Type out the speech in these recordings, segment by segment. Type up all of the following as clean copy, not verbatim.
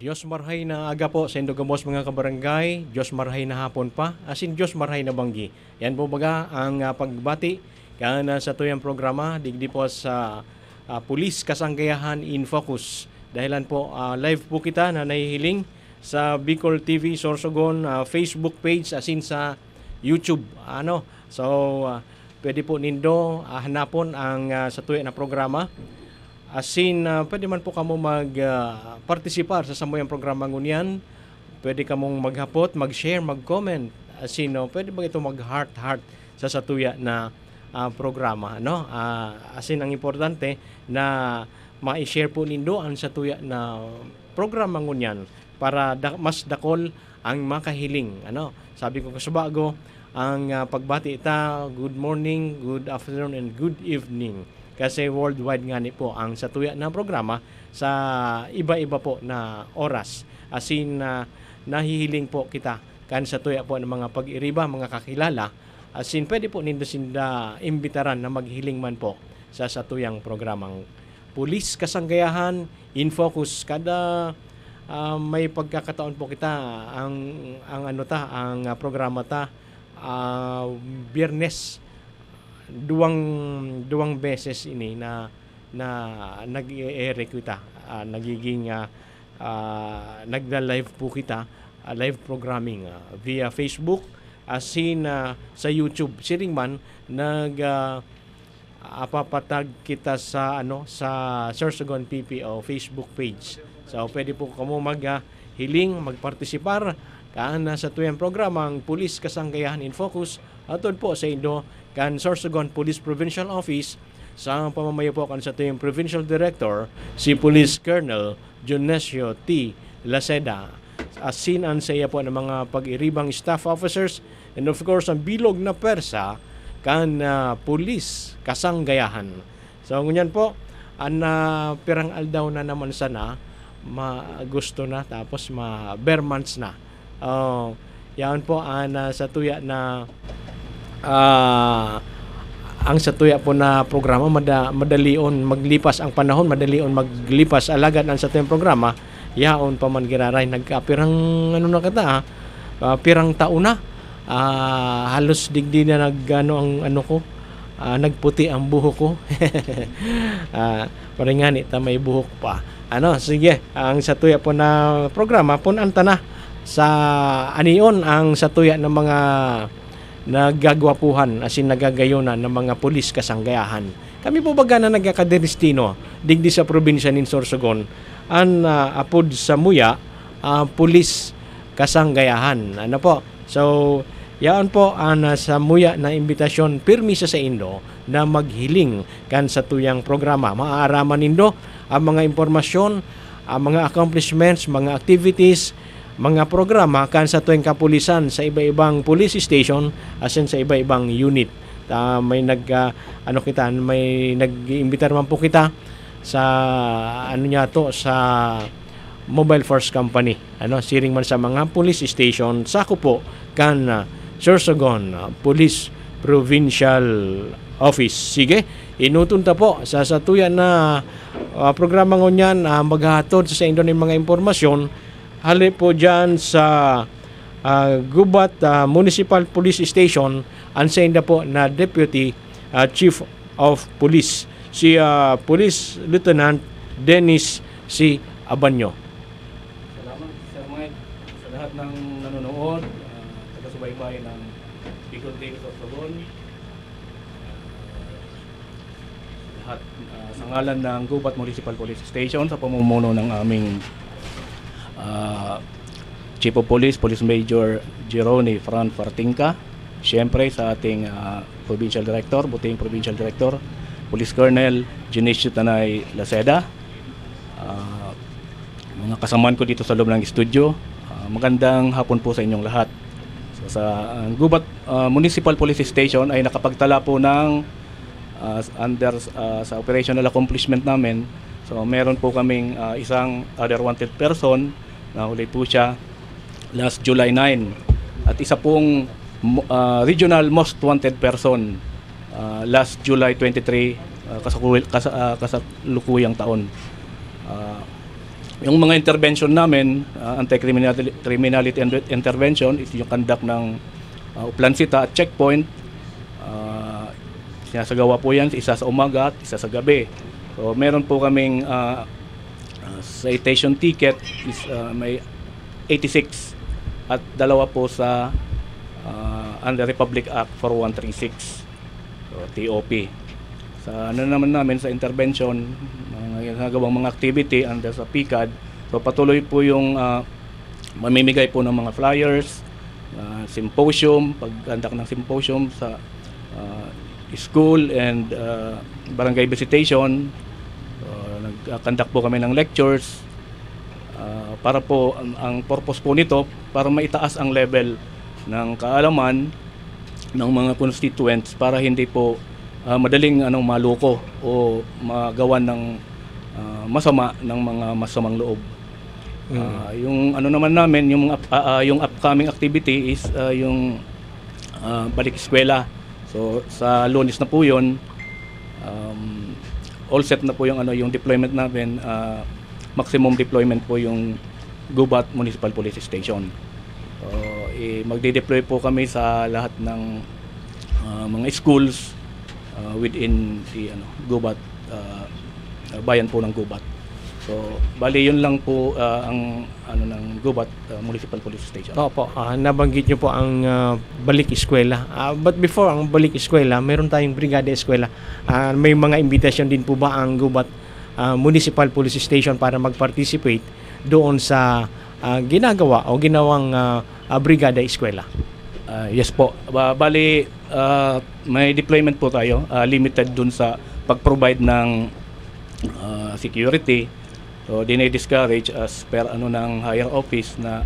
Diyos marhay na aga po sa Indogamos mga kabarangay. Diyos marhay na hapon pa. Asin Diyos marhay na banggi. Yan po baga ang pagbati kana sa tuyang programa. Digdi po sa Pulis Kasanggayahan in Focus. Dahilan po live po kita na nahihiling sa Bicol TV Sorsogon Facebook page asin sa YouTube. So pwede po nindo hanapon ang sa tuyang na programa. Asin, pwede man po kamo mag-participar sa samoyang programa ngunyan. Pwede kamong maghapot, mag-share, mag-comment. Asin, pwede ba ito mag-heart-heart sa satuya na programa. Asin, ang importante na ma-share po nindo ang satuya na programa ngunyan para mas dakol ang makahiling. Sabi ko kasubago, ang pagbati ita, good morning, good afternoon, and good evening. Kasi worldwide nga ni po ang satuya na programa sa iba-iba po na oras. Asin nahihiling po kita kan satuya po ng mga pag-iriba, mga kakilala. Asin pwede po nindo sinda imbitaran na maghiling man po sa satuyang programang Pulis Kasanggayahan in Focus. Kada may pagkakataon po kita ang programa ta Biyernes duwang beses ini na nag-e-air kita, nagiging nagda-live po kita, live programming via Facebook asin sa YouTube. Siring man apapatag kita sa sa Sorsogon PPO Facebook page. So pwede po kamo hiling magpartisipar kana sa tuyang programang Pulis Kasanggayahan in Focus atod po sa Indo kan Sorsogon Police Provincial Office sa pamamayo po kan sa tuyang Provincial Director si Police Colonel Jonesio T. Laceda. Asin ang saya po ng mga pag-iribang staff officers and of course ang bilog na persa kan Pulis Kasanggayahan. So ngunyan po ang pirang aldaw na naman sana gusto na tapos bare months na. Yan po sa tuya na ang satuya po na programa madalion maglipas ang panahon, madalion maglipas alagad ang satuyang programa yaon pa man giraray nagkapirang pirang taon na halos digdi na nagputi ang buhok ko. Paringani ta may buhok pa. Sige, ang satuya po na programa punanta na sa anion ang satuya ng mga nagagwapuhan asin nagagayunan ng mga Pulis Kasanggayahan. Kami po baga na nagkakaderistino digdi sa probinsya nin Sorsogon an apod sa muya Pulis Kasanggayahan. So yaan po sa muya na imbitasyon pirmi sa Indo na maghiling kan sa tuyang programa. Maaaraman nindo ang mga impormasyon, ang mga accomplishments, mga activities, mga programa kan sa tuwing kapulisan sa iba-ibang police station asin sa iba-ibang unit. May may nag-iimbitar man po kita sa sa Mobile Force Company. Siring man sa mga police station sako po kan Sorsogon Police Provincial Office. Sige, inutunta po sa satuyan na programa ngunyan maghahatod sa Indo ng mga impormasyon hali po dyan sa Gubat Municipal Police Station ang senda po na Deputy Chief of Police si Police Lieutenant Dennis C. Abanyo. Salamat Sir Mike sa lahat ng nanonood, taga-subaybay ng Bicol TV Sorsogon, lahat sa ngalan ng Gubat Municipal Police Station sa pamumuno ng aming Chief of Police, Police Major Jeroni Fran Fartingka, siyempre sa ating Provincial Director, buting Provincial Director, Police Colonel Jonesio Tanay Laceda, mga kasamaan ko dito sa loob ng studio, magandang hapon po sa inyong lahat. So, sa Gubat Municipal Police Station ay nakapagtala po ng sa operational accomplishment namin. So meron po kaming isang other wanted person na huli po siya last July 9 at isa pong regional most wanted person last July 23 kasalukuyang taon. Yung mga intervention namin, anti-criminality intervention is yung conduct ng uplansita at checkpoint. Sinasagawa po yan, isa sa umaga at isa sa gabi. So meron po kaming citation ticket is may 86 at dalawa po sa under Republic Act 4136, so TOP. Sa ano naman namin sa intervention, nagagawang mga activity under sa PICAD, so patuloy po yung mamimigay po ng mga flyers, symposium, pag-conduct ng symposium sa school and barangay visitation. Nag-conduct po kami ng lectures para po ang purpose po nito para maitaas ang level ng kaalaman ng mga constituents para hindi po madaling maluko o magawan ng masama ng mga masamang loob. Yung ano naman namin, yung upcoming activity is yung balik eskwela. So sa Lunes na po 'yon. All set na po yung deployment namin. Maximum deployment po yung Gubat Municipal Police Station. So, magde-deploy po kami sa lahat ng mga schools within the Gubat, bayan po ng Gubat. So, bali yun lang po ang ng Gubat Municipal Police Station. Opo, nabanggit niyo po ang balik eskwela. But before ang balik eskwela, meron tayong brigada eskwela. May mga invitation din po ba ang Gubat Municipal Police Station para mag-participate doon sa ginagawa o ginawang brigada eskwela? Yes po. Bali, may deployment po tayo, limited dun sa pag-provide ng security. So, dinay-discourage as per ng higher office na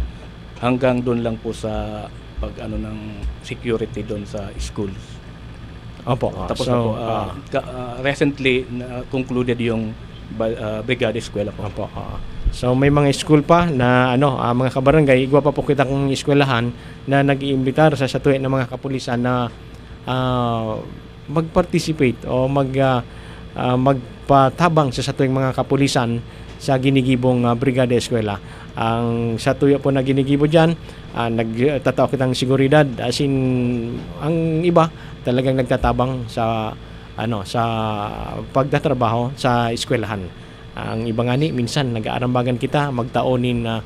hanggang dun lang po sa pag ng security dun sa schools. Opo. Tapos so, recently concluded yung brigada eskwela po. Opo. So may mga school pa na mga kabarangay, igwa pa po kitang eskwelahan na nag-iimbitar sa satuin ng mga kapulisan na mag-participate o magpatabang sa satuing mga kapulisan sa ginigibong brigada eskwela. Ang satuya po na ginigibo diyan, nagtatao kitang seguridad, as in ang iba talagang nagtatabang sa sa pagtatrabaho sa eskwelahan. Ang iba nga minsan nag-aarambagan kita magtaonin na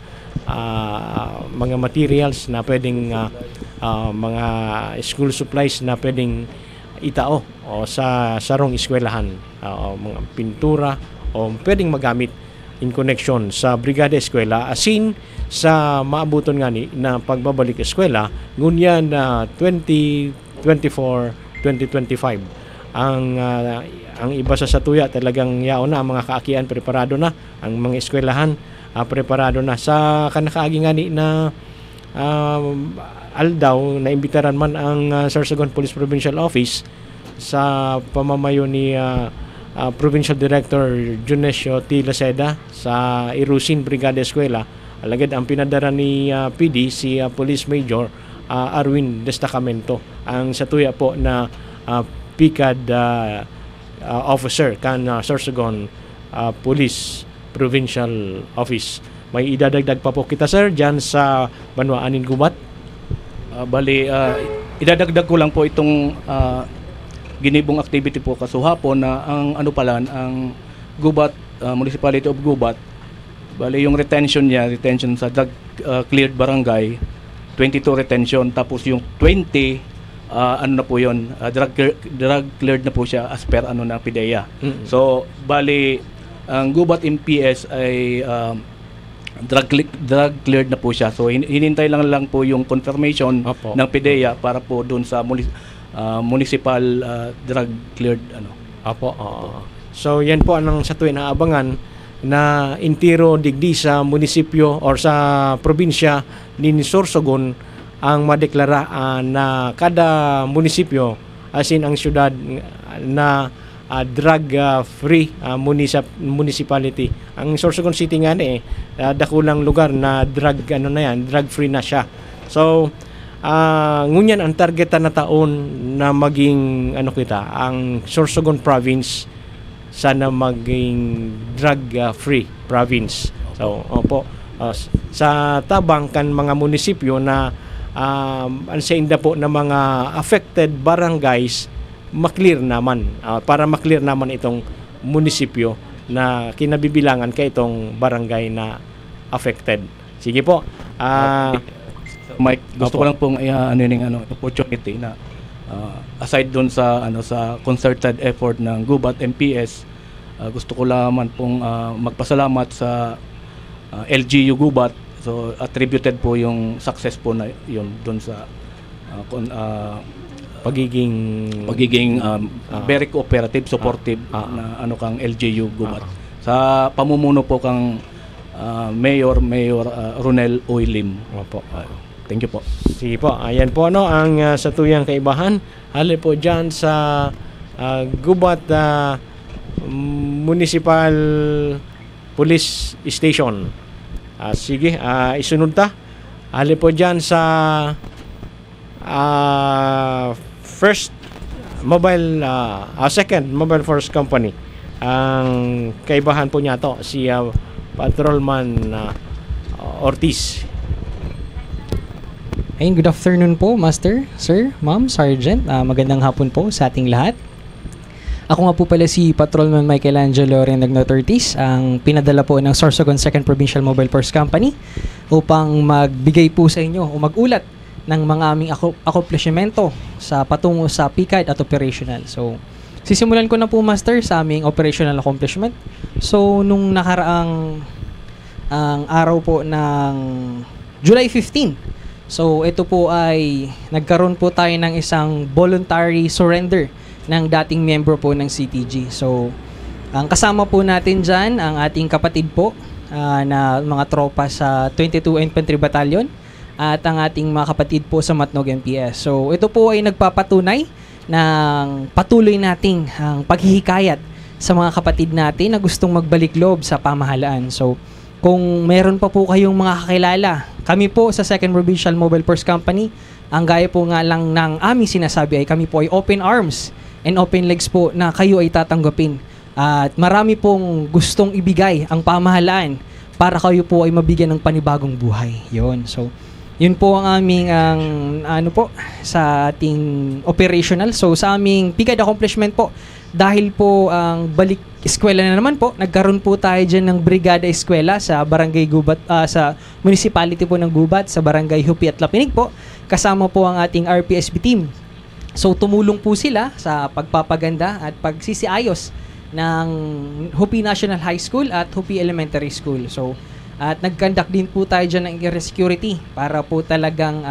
mga materials na pwedeng mga school supplies na pwedeng itao o sa sarong eskwelahan, mga pintura o pwedeng magamit in connection sa brigada eskwela, asin sa maabuton nga na pagbabalik eskwela ngunyan na 2024-2025. Ang iba sa satuya talagang yaon na ang mga kaakian, preparado na ang mga eskwelahan, preparado na sa kanakaagi nga na aldaw na imbitaran man ang Sorsogon Police Provincial Office sa pamamayo ni Provincial Director Junesio T. Laceda sa Irusin Brigada Eskwela. Alagad ang pinadara ni PD si Police Major Arwin Destacamento, ang satuya po na PICAD officer kan Sorsogon Police Provincial Office. May idadagdag pa po kita, sir, dyan sa Banwaanin Gubat? Bali, idadagdag ko lang po itong ginibong activity po kasuhapon na ang ang Gubat, Municipality of Gubat, bali yung retention sa drug cleared barangay, 22 retention, tapos yung 20 na po yun, drug cleared na po siya as per na PIDEA. So bali ang Gubat MPS ay drug cleared na po siya. So hinintay lang po yung confirmation ng PIDEA para po doon sa municipal drug cleared Apo. So yan po ang satuin na abangan na intiro digdi sa munisipyo or sa probinsya ni Sorsogon ang madeklara na kada munisipyo, as in ang syudad na drug free municipality. Ang Sorsogon City nga dakulang lugar na drug drug free na siya. So ngunyan ang targetan na taon na maging ang Sorsogon province sana maging drug free province. So, opo. Sa tabang kan mga munisipyo na ansainda po na mga affected barangays, maklear naman. Para maklear naman itong munisipyo na kinabibilangan kay itong barangay na affected. Sige po. Mike, gusto Opo. ko lang pong opportunity na aside doon sa sa concerted effort ng Gubat MPS, gusto ko lamang pong magpasalamat sa LGU Gubat. So attributed po yung success po na yun doon sa pagiging very cooperative, supportive na kang LGU Gubat. Sa pamumuno po kang Mayor Ronel Oilim. Opo. Thank you po. Sige po. Ayan po ang sa tuyang kaibahan. Hali po dyan sa Gubat Municipal Police Station. Sige, isunod ta. Hali po dyan sa second mobile force company. Ang kaibahan po niya to si Patrolman Ortiz. Ayun, good afternoon po, Master, Sir, Ma'am, Sergeant. Magandang hapon po sa ating lahat. Ako nga po pala si Patrolman Michelangelo Renagnato Ortiz, ang pinadala po ng Sorsogon 2nd Provincial Mobile Force Company upang magbigay po sa inyo o magulat ng mga aming akomplismento sa patungo sa PICAD at operational. So, sisimulan ko na po, Master, sa aming operational accomplishment. So, nung nakaraang araw po ng July 15, so ito po ay nagkaroon po tayo ng isang voluntary surrender ng dating miyembro po ng CTG. So, ang kasama po natin dyan, ang ating kapatid po na mga tropa sa 22 Infantry Battalion at ang ating mga kapatid po sa Matnog MPS. So, ito po ay nagpapatunay ng patuloy nating ang paghihikayat sa mga kapatid natin na gustong magbalik loob sa pamahalaan. So, kung meron pa po kayong mga kakilala, kami po sa 2nd Provincial Mobile Force Company, ang gaya po nga lang ng aming sinasabi ay kami po ay open arms and open legs po na kayo ay tatanggapin. At marami pong gustong ibigay ang pamahalaan para kayo po ay mabigyan ng panibagong buhay. Yun. So, yun po ang aming sa ating operational. So, sa aming PICAD accomplishment po, dahil po ang balik eskwela na naman po, nagkaroon po tayo dyan ng Brigada Eskwela sa Barangay Gubat, sa municipality po ng Gubat, sa Barangay Hupi at Lapinig po. Kasama po ang ating RPSB team. So, tumulong po sila sa pagpapaganda at pagsisiayos ng Hupi National High School at Hupi Elementary School. So, at nag-conduct din po tayo dyan ng security para po talagang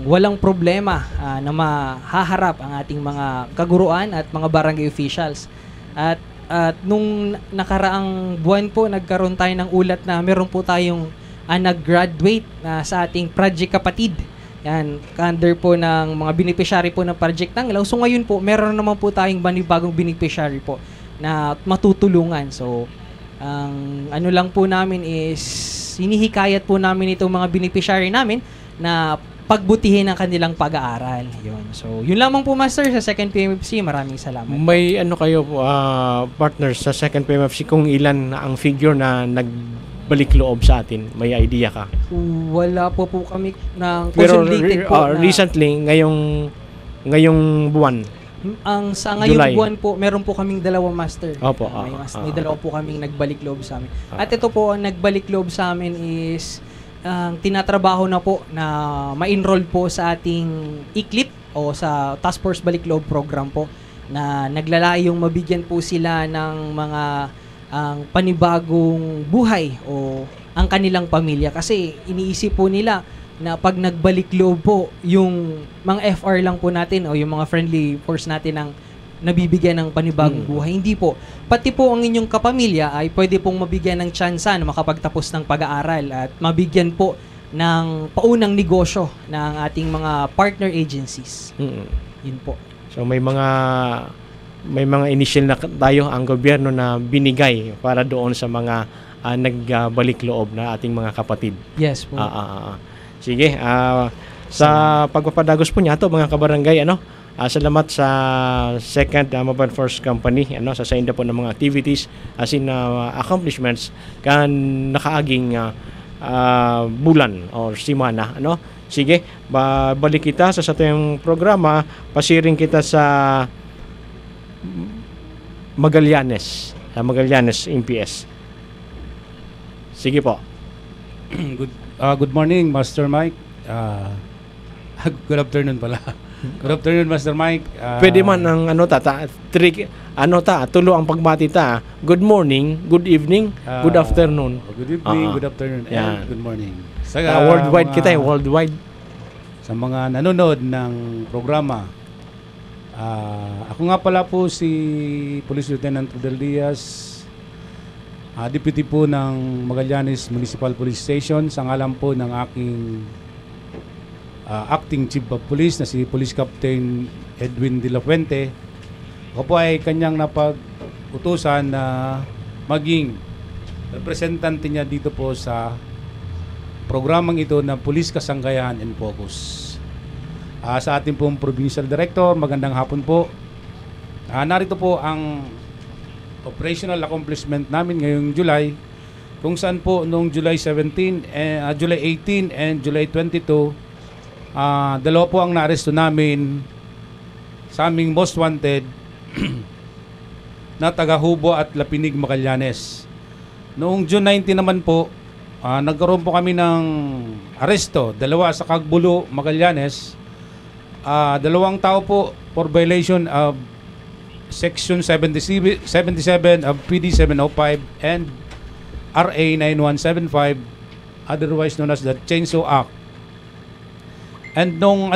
walang problema na mahaharap ang ating mga kaguruan at mga barangay officials. At nung nakaraang buwan po, nagkaroon tayo ng ulat na meron po tayong nag-graduate sa ating Project Kapatid. Yan, under po ng mga beneficiary po ng Project Tanglaw. So ngayon po, meron naman po tayong bagong beneficiary po na matutulungan. So, ang lang po namin is hinihikayat po namin itong mga beneficiary namin na pagbutihin ang kanilang pag-aaral. Yun. So, yun lamang po, Master, sa 2nd PMFC. Maraming salamat. May kayo partners sa 2nd PMFC kung ilan na ang figure na nagbalik loob sa atin? May idea ka? Wala po kami ng Pero consolidated po na recently, ngayong buwan, sa ngayong July. buwan po, meron po kaming dalawang master. Opo. May dalawa po kaming nagbalik loob sa amin. At ito po, ang nagbalik loob sa amin is tinatrabaho na po na ma-enroll po sa ating ICLIP o sa Task Force Balik Loob program po na naglalayong mabigyan po sila ng mga panibagong buhay o ang kanilang pamilya. Kasi iniisip po nila na pag nagbalik loob po, yung mga FR lang po natin o yung mga friendly force natin ang nabibigyan ng panibagong buhay. Hindi po. Pati po ang inyong kapamilya ay pwede pong mabigyan ng tsansa na makapagtapos ng pag-aaral at mabigyan po ng paunang negosyo ng ating mga partner agencies. Yun po. So may mga initial na tayo ang gobyerno na binigay para doon sa mga nagbalik loob na ating mga kapatid. Yes po. Sige, sa pagpapadagos po niya to mga kabarangay, Salamat sa second mobile first company sa sainda po ng mga activities as in accomplishments kan nakaaging bulan or simana Sige, balik kita sa atong programa, pasiring kita sa Magallanes MPS. Sige po. Good morning, Master Mike. Good afternoon pala. Good afternoon, Master Mike. Pwede man ang tulo ang pagbati ta. Good morning, good evening, good afternoon. Good evening, good afternoon, Yan. and good morning. Sa worldwide mga- worldwide. Sa mga nanonood ng programa, ako nga pala po si Police Lieutenant Rodel Diaz, deputy po ng Magallanes Municipal Police Station, sa ngalan po ng aking acting chief of police na si Police Captain Edwin De La Fuente. Ako po ay kanyang napag-utusan na maging representante niya dito po sa programang ito na Police Kasangkayan and Focus. Sa ating pong Provincial Director, magandang hapon po. Narito po ang operational accomplishment namin ngayong July, kung saan po noong July 18 and July 22, dalawa po ang naaresto namin sa aming most wanted na taga Hubo at Lapinig, Magallanes. Noong June 19 naman po, nagkaroon po kami ng aresto, dalawa sa Cagbulo, Magallanes. Dalawang tao po for violation of Section 77 of PD 705 and RA 9175, otherwise known as the Chainsaw Act. And nung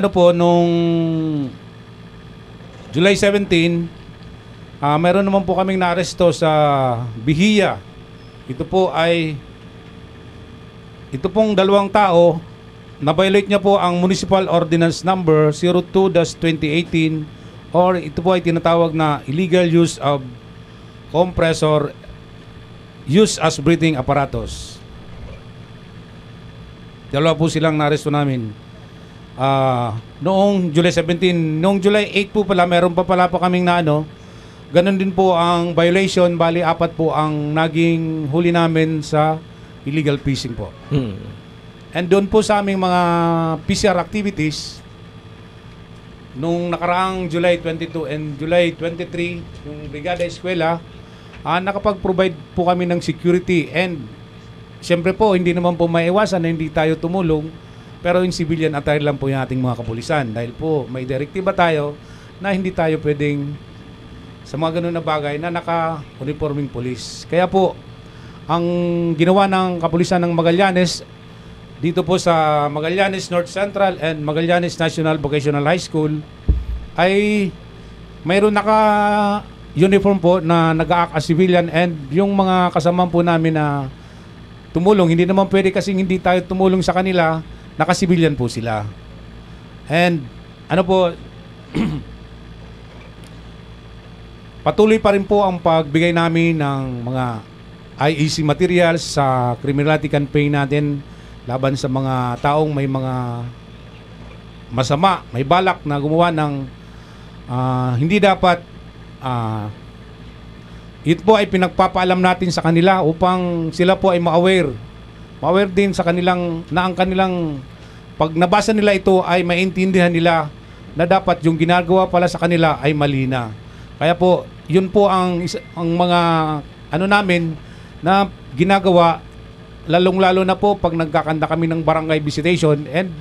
July 17, mayroon naman po kaming naaresto sa Bihiya. Ito pong dalawang tao, na-violate niya po ang Municipal Ordinance Number 02-2018, or ito po ay tinatawag na illegal use of compressor use as breathing apparatus. Dalawa po silang naresto namin. Noong July 17, noong July 8 po pala, meron pa pala po kaming ganun din po ang violation, bali 4 po ang naging huli namin sa illegal fishing po. And doon po sa aming mga PCR activities, nung nakaraang July 22 and July 23, yung Brigada Eskwela, nakapag-provide po kami ng security. And siyempre po, hindi naman po maiwasan na hindi tayo tumulong, pero in civilian attire lang po yung ating mga kapulisan. Dahil po may direktiba tayo na hindi tayo pwedeng sa mga ganun na bagay na naka-uniforming police. Kaya po, ang ginawa ng kapulisan ng Magallanes, dito po sa Magallanes North Central and Magallanes National Vocational High School, ay mayroon naka-uniform po na nag-a-act as civilian, and yung mga kasama po namin na tumulong, hindi naman pwede kasing hindi tayo tumulong sa kanila, naka-civilian po sila. And patuloy pa rin po ang pagbigay namin ng mga IEC materials sa criminality campaign natin laban sa mga taong may mga masama, may balak na gumawa ng hindi dapat. Ito po ay pinagpapaalam natin sa kanila upang sila po ay ma-aware din sa kanilang, na ang kanilang pag nabasa nila ito ay maintindihan nila na dapat yung ginagawa pala sa kanila ay mali na. Kaya po, yun po ang mga namin na ginagawa, lalong-lalo na po pag nagkakanda kami ng barangay visitation and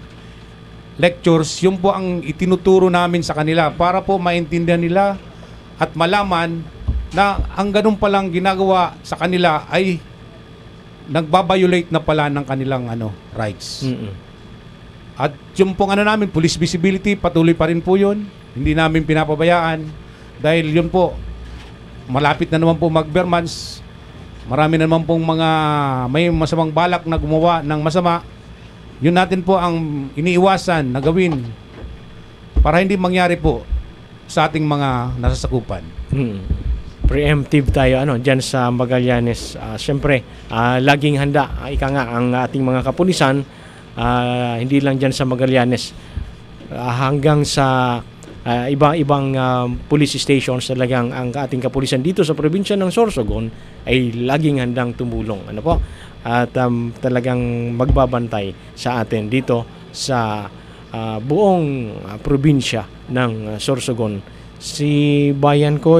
lectures, yun po ang itinuturo namin sa kanila para po maintindihan nila at malaman na ang ganun palang ginagawa sa kanila ay nagbabiolate na pala ng kanilang rights. At yung pong namin, police visibility, patuloy pa rin po yun. Hindi namin pinapabayaan dahil yun po, malapit na naman po mag-Bermans. Marami na naman pong mga may masamang balak na gumawa ng masama. Yun natin po ang iniiwasan na gawin para hindi mangyari po sa ating mga nasasakupan. Preemptive tayo diyan sa Magallanes. Siyempre, laging handa ika nga ang ating mga kapulisan, hindi lang diyan sa Magallanes, hanggang sa iba-ibang police stations, talagang ang ating kapulisan dito sa probinsya ng Sorsogon ay laging handang tumulong. Ano po? At talagang magbabantay sa atin dito sa buong probinsya ng Sorsogon. Si bayan ko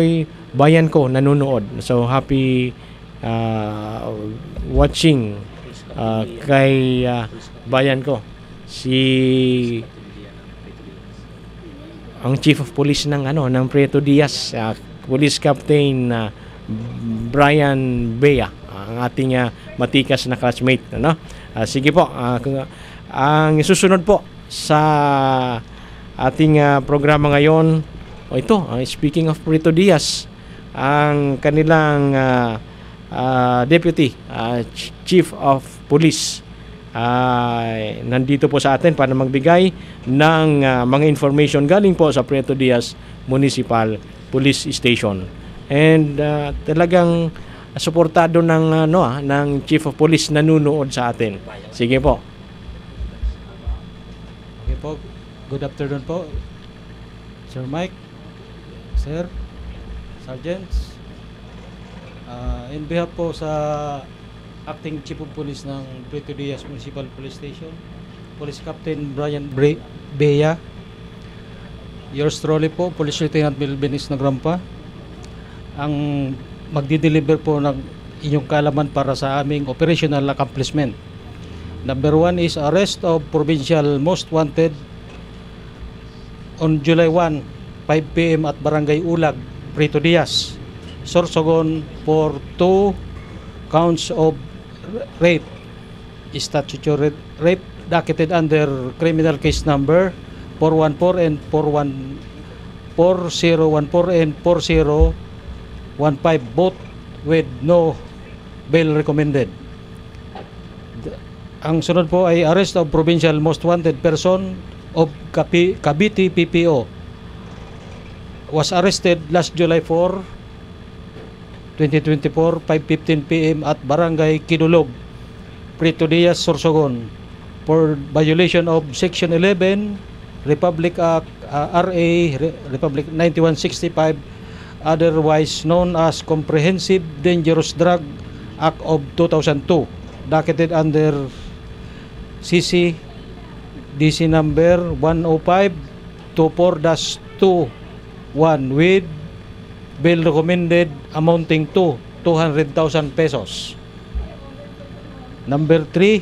nanonood. So happy watching kay bayan ko. Si ang Chief of Police ng Prieto Diaz, Police Captain Brian Bea, ang ating matikas na classmate, sige po, ang susunod po sa ating programa ngayon, speaking of Prieto Diaz, ang kanilang Deputy Chief of Police nandito po sa atin para magbigay ng mga information galing po sa Prieto Diaz Municipal Police Station. And talagang suportado ng Chief of Police nanunood sa atin. Sige po. Okay po. Good afternoon po. Sir Mike, Sir, Sergeants. In behalf po sa Acting Chief of Police ng Prieto Diaz Municipal Police Station, Police Captain Brian Bea, yours truly po, Police Lieutenant Melvin Isnagrampa, ang magdi-deliver po ng inyong kaalaman para sa aming operational accomplishment. Number 1 is arrest of Provincial Most Wanted on July 1, 5 p.m. at Barangay Ulag, Prieto Diaz, Sorsogon for 2 counts of rape, statutory rape, docketed under criminal case number 414 and 4014 and 4015, both with no bail recommended. Ang sunod po ay arrest of Provincial Most Wanted Person of Cavite PPO, was arrested last July 4, 2024, 5:15 p.m. at Barangay Kidulog, Prieto Diaz, Sorsogon for violation of Section 11 Republic Act RA Republic 9165, otherwise known as Comprehensive Dangerous Drug Act of 2002, docketed under CC DC number 10524-21 with bail recommended amounting to 200,000 pesos. Number 3,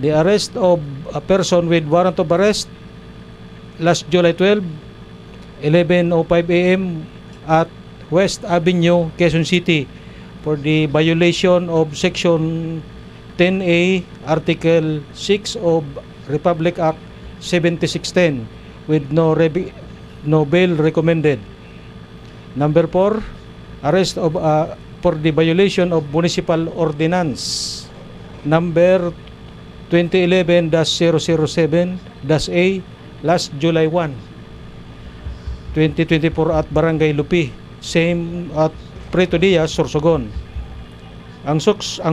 the arrest of a person with warrant of arrest last July 12, 11:05 a.m. at West Avenue, Quezon City for the violation of Section 10A, Article 6 of Republic Act 7610 with no bail recommended. Number 4, arrest of for the violation of Municipal Ordinance number 2011-007-A last July 1, 2024 at Barangay Lupi, same at Prieto Diaz, Sorsogon. Ang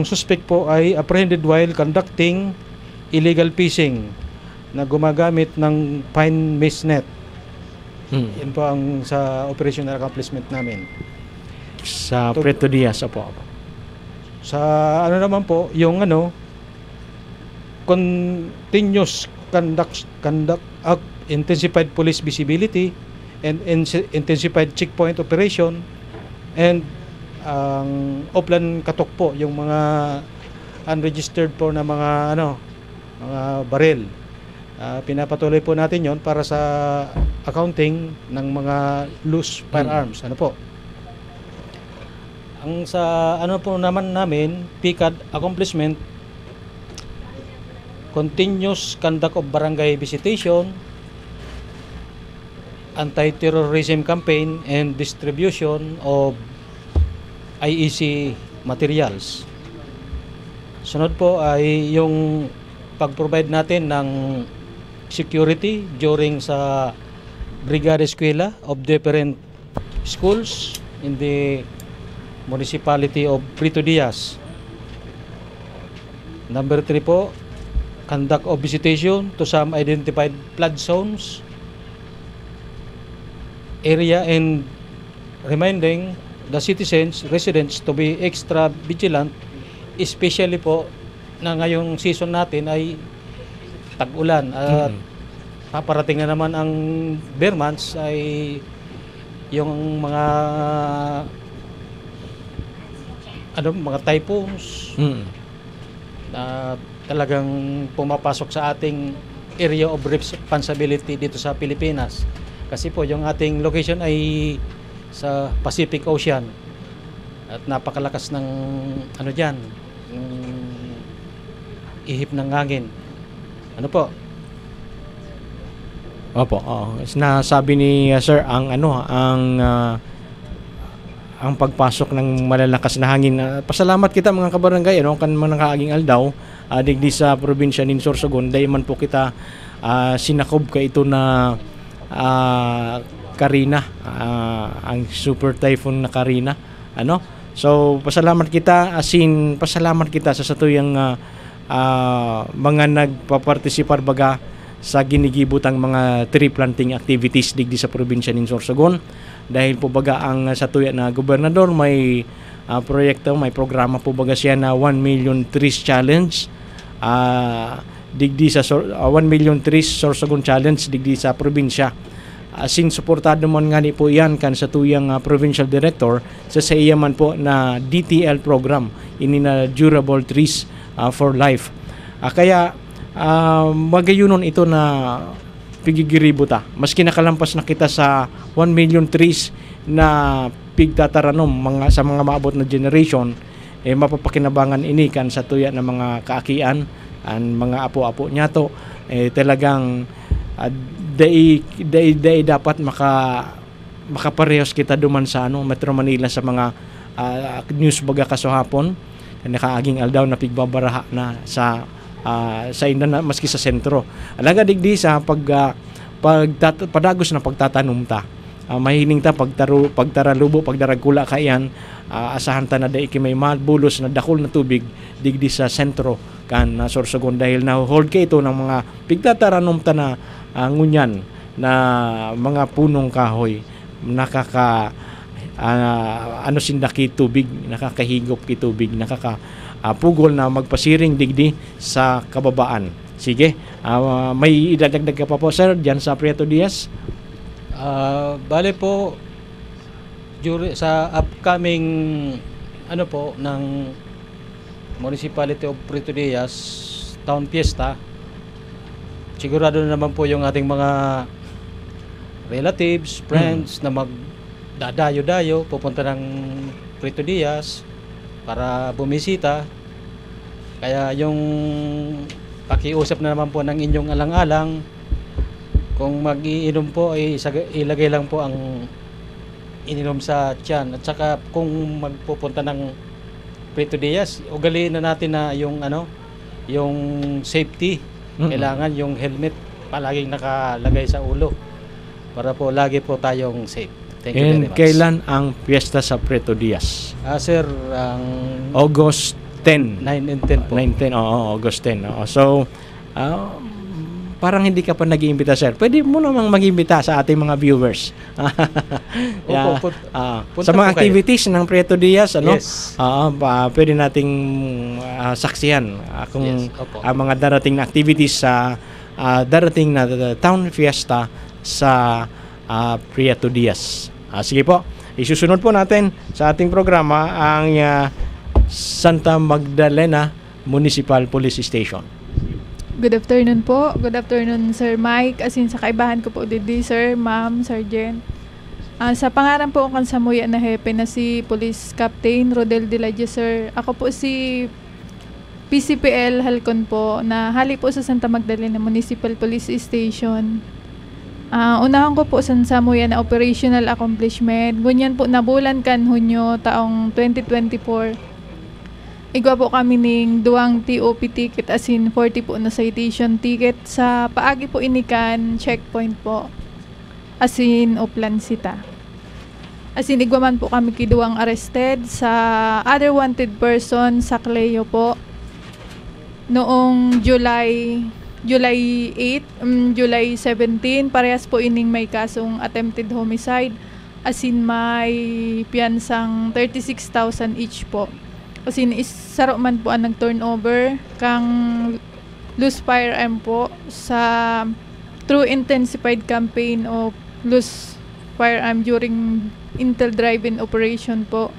suspect po ay apprehended while conducting illegal fishing na gumagamit ng fine mesh net. Yan po ang sa operational accomplishment namin. Sa Prieto Diaz po. Sa naman po, yung continuous conduct intensified police visibility and intensified checkpoint operation and ang Oplan Katok po, yung mga unregistered po na mga baril. Pinapatuloy po natin yon para sa accounting ng mga loose firearms. Ang sa po naman namin, PCAD accomplishment, continuous conduct of barangay visitation, anti-terrorism campaign and distribution of IEC materials. Sunod po ay yung pag-provide natin ng security during sa Brigada Eskwela of different schools in the municipality of Prieto Diaz. Number 3 po, conduct of visitation to some identified flood zones area and reminding the citizens, residents to be extra vigilant, especially po na ngayong season natin ay tag-ulan at paparating na naman ang bare months ay yung mga typhoons na talagang pumapasok sa ating area of responsibility dito sa Pilipinas. Kasi po yung ating location ay sa Pacific Ocean at napakalakas ng diyan, ihip ng hangin. Ano po? Opo, nasabi ni sir ang pagpasok ng malalakas na hangin. Pasalamat kita mga kabarangay kan mga nakaaging aldaw digdi sa probinsya nin Sorsogon dahil man po kita sinakob ka ito na Karina, ang super typhoon na Karina. So pasalamat kita sa satuyang mga nagpapartisipar baga sa ginigibutang mga tree planting activities digdi sa probinsya nin Sorsogon. Dahil po baga ang satuya na gobernador may proyekto, may programa po baga siya na 1 million trees challenge. Digdi sa 1 million trees Sorsogon challenge digdi sa probinsya. Since suportado man nga ni po yan kan sa tuyang provincial director sa iya man po na DTL program, ini na durable trees for life. Kaya magayunon ito na pigigiributa. Maski nakalampas na kita sa 1 million trees na pigtataranom sa mga maabot na generation, mapapakinabangan inikan sa tuya ng mga kaakian, ang mga apo-apo nyato, talagang dapat makaparehos kita duman sa Metro Manila sa mga news baga kasuhapon, nakaaging aldaw na pigbabaraha na sa indan maski sa sentro. Alaga digdi sa padagos na pagtatanum ta. Mahiling ta pagtaralubo pagdaragkula kayan, asahan ta na dai may malbulos na dakol na tubig digdi sa sentro kan Sorsogon dahil na hold kay ito ng mga pigtataranum ta na ngunyan na mga punong kahoy sindaki tubig, nakakahigop ki tubig, pugol na magpasiring digdi sa kababaan. Sige, may idadagdag ka pa po sir diyan sa Prieto Diaz? Bale po sa upcoming ng Municipality of Prieto Diaz Town Fiesta, sigurado na naman po yung ating mga relatives, friends na magdadayo-dayo pupunta ng Prieto Diaz para bumisita. Kaya yung pakiusap na naman po ng inyong alang-alang, kung mag-iinom po ay ilagay lang po ang ininom sa tiyan. At saka kung magpupunta ng Prieto Diaz, ugaliin na natin na yung safety. Kailangan yung helmet palaging nakalagay sa ulo para po lagi po tayong safe. Thank you very much. Kailan ang piyesta sa Prieto Diaz? Sir, ang August 10. 9 and 10 po. 9-10, August 10. So, parang hindi ka pa nag-iimbita, sir. Pwede mo namang mag-iimbita sa ating mga viewers. Sa mga activities ng Prieto Diaz, Yes. pwede nating saksihan kung ang mga darating na activities sa darating na town fiesta sa Prieto Diaz. Sige po, isusunod po natin sa ating programa ang Santa Magdalena Municipal Police Station. Good afternoon po. Good afternoon, Sir Mike. Asin sa kaibahan ko po didi, Sir, Ma'am, Sergeant. Sa pangalan po ang samuya na hepe na si Police Captain Rodel de la Diaz, Sir. Ako po si PCPL Halcon po na hali po sa Santa Magdalena Municipal Police Station. Unahan ko po sa samuya na operational accomplishment. Ganyan po na bulan kan Hunyo taong 2024. Igwa po kami ning duwang TOP ticket asin 40 po na citation ticket sa paagi po inikan checkpoint po asin Uplan Sita. Asin igwa man po kami kiduwang arrested sa other wanted person sa Cleo po noong July July 8, July 17, parehas po ining may kasong attempted homicide. As in may piyansang 36,000 each po. As in saro man po ang nag-turnover kang loose firearm po sa through intensified campaign of loose firearm during Intel Drive-In operation po.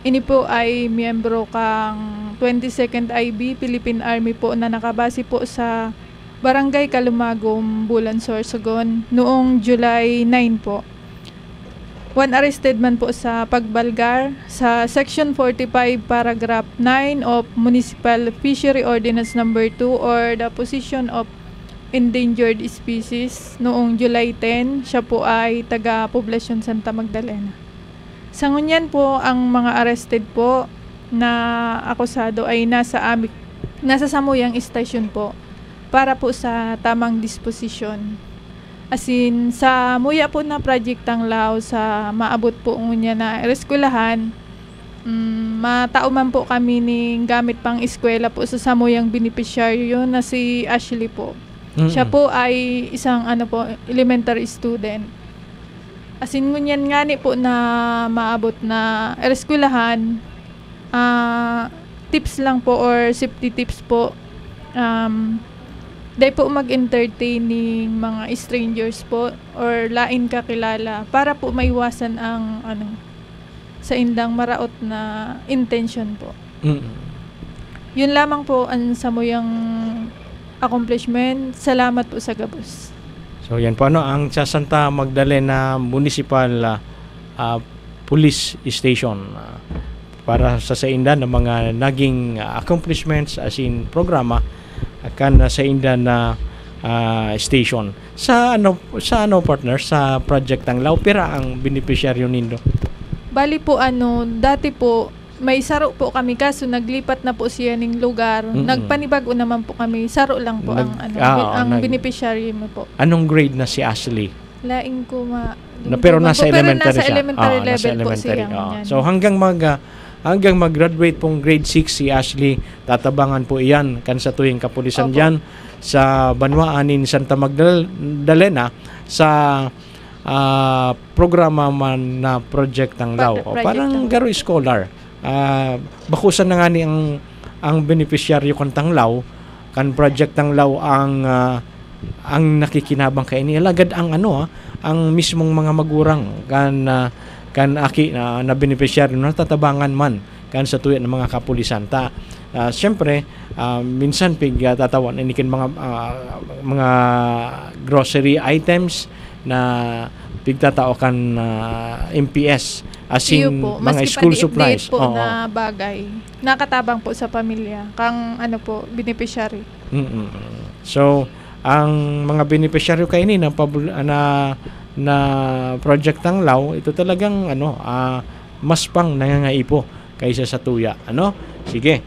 Ini po ay miyembro kang 22nd IB Philippine Army po na nakabase po sa Barangay Kalumagom, Bulan, Sorsogon noong July 9 po. One arrested man po sa pagbalgar sa Section 45 Paragraph 9 of Municipal Fishery Ordinance Number 2 or the position of endangered species noong July 10. Siya po ay taga Poblacion Santa Magdalena. Sa ngunyan po, ang mga arrested po na akusado ay nasa Samuyang Station po para po sa tamang disposisyon. As in, sa muya po na Project Tanglaw sa maabot po niya na eskwelahan, matao man po kami ning gamit pang eskwela po sa samuyang beneficiaryo na si Ashley po. Siya po ay isang elementary student. As in, ngunyan nga ni po na maabot na eskwelahan, tips lang po or safety tips po. Dahil po mag-entertaining mga strangers po or lain kakilala para po maiwasan ang sa indang maraot na intention po. Yun lamang po ang samuyang accomplishment. Salamat po sa gabos. So yan po ang sa Santa Magdalena Municipal Police Station para sa inda ng mga naging accomplishments as in programa akan sa inda na station. Sa partner sa Project Tanglaw pira ang beneficiaryo nindo? Bali po dati po may saro po kami kaso naglipat na po siya ning lugar. Nagpanibago naman po kami. Saro lang po ang beneficiary mo po. Anong grade na si Ashley? Laing ko pero nasa elementary siya. Elementary level po siya. So hanggang mag-graduate pong grade 6 si Ashley, tatabangan po iyan kan sa tuwing kapulisan diyan sa Banwaanin Santa Magdalena sa programa man na Project Tanglaw. Parang garo scholar. Bakusan na nga ni ang beneficiaryo kan Tanglaw, kan Project Tanglaw ang nakikinabang kay ni alagad ang ang mismong mga magurang kan aki na beneficiaryo na tatabangan man kan sa tuya ng mga kapulisan siyempre minsan tatawan inikin mga grocery items na pigtatao kan MPS as in mga school supplies po na bagay nakatabang po sa pamilya kang beneficiary. So ang mga beneficiaryo kay ni na Project Tanglaw, ito talagang mas pang nangangaipo kaysa sa tuya. Sige,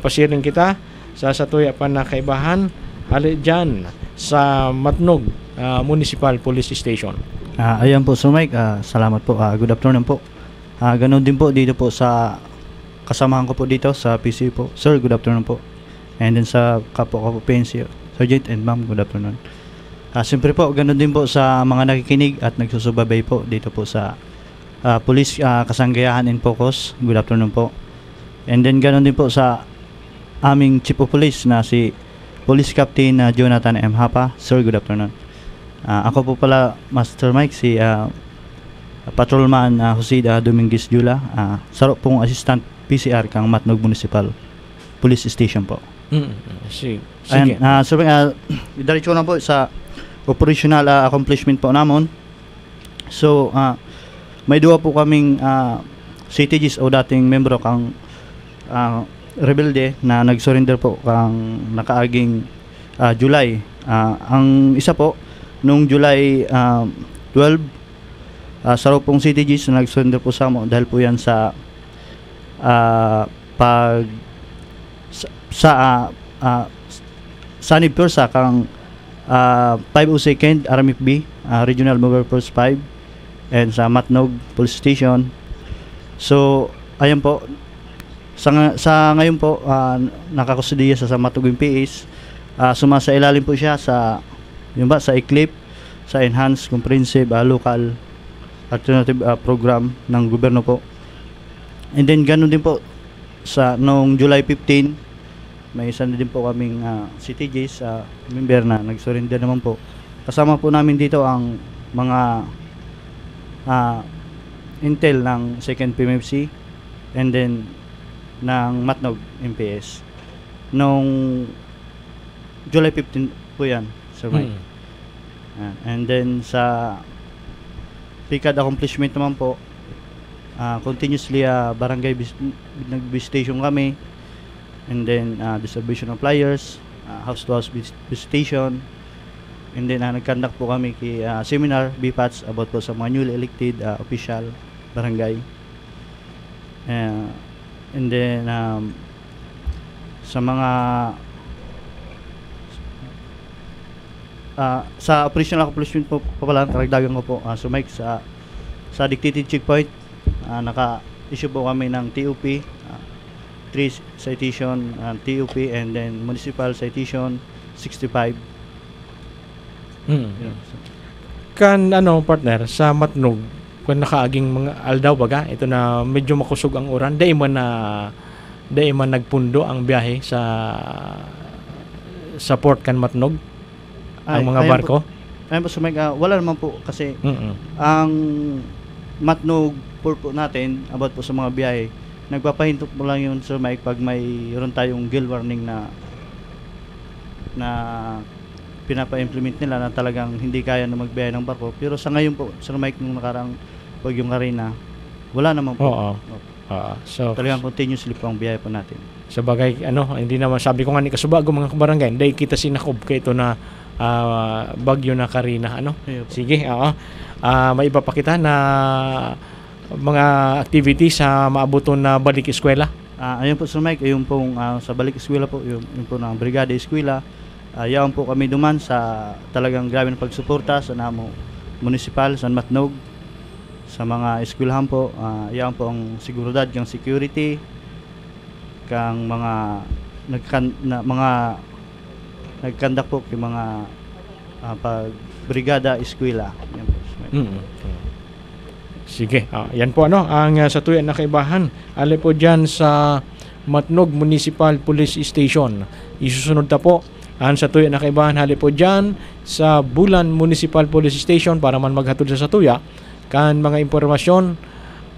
pasirin kita sa tuya pa na kaibahan hali dyan sa Matnog Municipal Police Station. Ayan po, Sir Mike, salamat po. Good afternoon po. Ganon din po dito po sa kasamahan ko po dito sa PC po. Sir, good afternoon po. And then sa kapwa ko po PNC, Sergeant and Ma'am, good afternoon. Siyempre po, ganoon din po sa mga nakikinig at nagsusubabay po dito po sa Police Kasanggayahan in Focus. Good afternoon po. And then ganoon din po sa aming Chief of Police na si Police Captain Jonathan M. Hapa. Sir, good afternoon. Ako po pala, Master Mike, si Patrolman Jose Dominguez Jula. Saro pong Assistant PCR kang Matnog Municipal Police Station po. Sige. Ayan, Sir Mike, diretso na po sa operational accomplishment po namon. So may duwa po kaming CTGs o dating membro kang rebelde na nag-surrender po kang nakaaging July. Ang isa po nung July 12 saro pong CTGs na nag-surrender po sa mo dahil po yan sa Sunny Persa kang 502nd RMFB Regional Mover Force 5 and sa Matnog Police Station. So ayan po sa ngayon po nakakusudiya sa Matnog MPS Sumasailalim po siya sa sa ECLIP, sa Enhanced Comprehensive Local Alternative Program ng gobyerno po. And then ganun din po sa noong July 15, may isa na din po kaming CTGs member na nag-surrender naman po. Kasama po namin dito ang mga intel ng 2nd PMFC and then ng Matnog MPS. Noong July 15 po yan, Sir Mike. And then sa PICAD accomplishment naman po, continuously barangay nag-visitation kami, and then distribution of flyers, house-to-house visitation, and then nag-conduct po kami seminar, BPATS, about po sa mga newly elected official barangay. And then sa mga sa operational accomplishment po pala, karagdagan ko po, so Mike, sa dictated checkpoint, naka-issue po kami ng TOP, 3 citation TOP, and then municipal citation 65. Kan partner sa Matnog, kung nakaaging mga aldaw baga, ito na medyo makusog ang uran, dahil man nagpundo ang biyahe sa port kan Matnog, ang mga barko. Ayun po, Sir Mike, wala naman po kasi ang Matnog port po natin, about po sa mga biyahe, nagpapahinto po lang yun, Sir Mike, pag mayroon tayong gale warning na pinapa-implement nila na talagang hindi kaya na magbiyahe ng barko. Pero sa ngayon po, Sir Mike, nung nakarang Bagyong Karina, wala naman po. So talagang continuously po ang biyahe po natin. Sa bagay, hindi naman, sabi ko nga ni Kasubago, mga kabarangay, hindi kita sinakob kay ito na Bagyo na Karina. Sige, may iba pa kita na mga activities sa maabuton na balik eskwela. Ayun po, Sir Mike, ayun pong sa balik eskwela po, yun po ng Brigada Eskwela. Yaon po kami duman sa talagang grabe na pagsuporta sa namo municipal, sa Matnog, sa mga eskwelahan po. Yaon po ang seguridad, yung security, kang mga nagkandak po yung mga Brigada Eskwela. Yan po, Sir Mike. Sige, yan po ang sa tuyan na kaibahan. Ali po dyan sa Matnog Municipal Police Station. Isusunod ta po ang sa tuyan na kaibahan. Hali po dyan sa Bulan Municipal Police Station para man maghatod sa satuya kan mga impormasyon.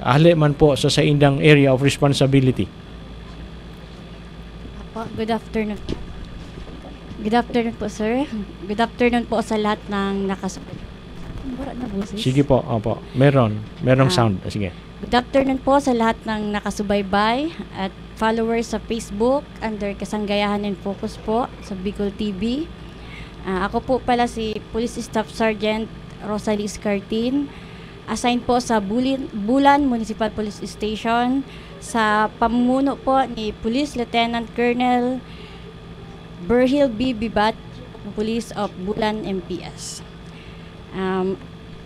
Hali man po sa indang area of responsibility. Good afternoon. Good afternoon po, sir. Good afternoon po sa lahat ng nakasubaybay. Sige po, opo. Merong sound. Sige. Good afternoon po sa lahat ng nakasubaybay at followers sa Facebook under Kasanggayahan and Focus po sa Bicol TV. Ako po pala si Police Staff Sergeant Rosalie Escartin, assigned po sa Bulan Municipal Police Station sa pamumuno po ni Police Lieutenant Colonel Berhil B. Bibat, Police of Bulan MPS.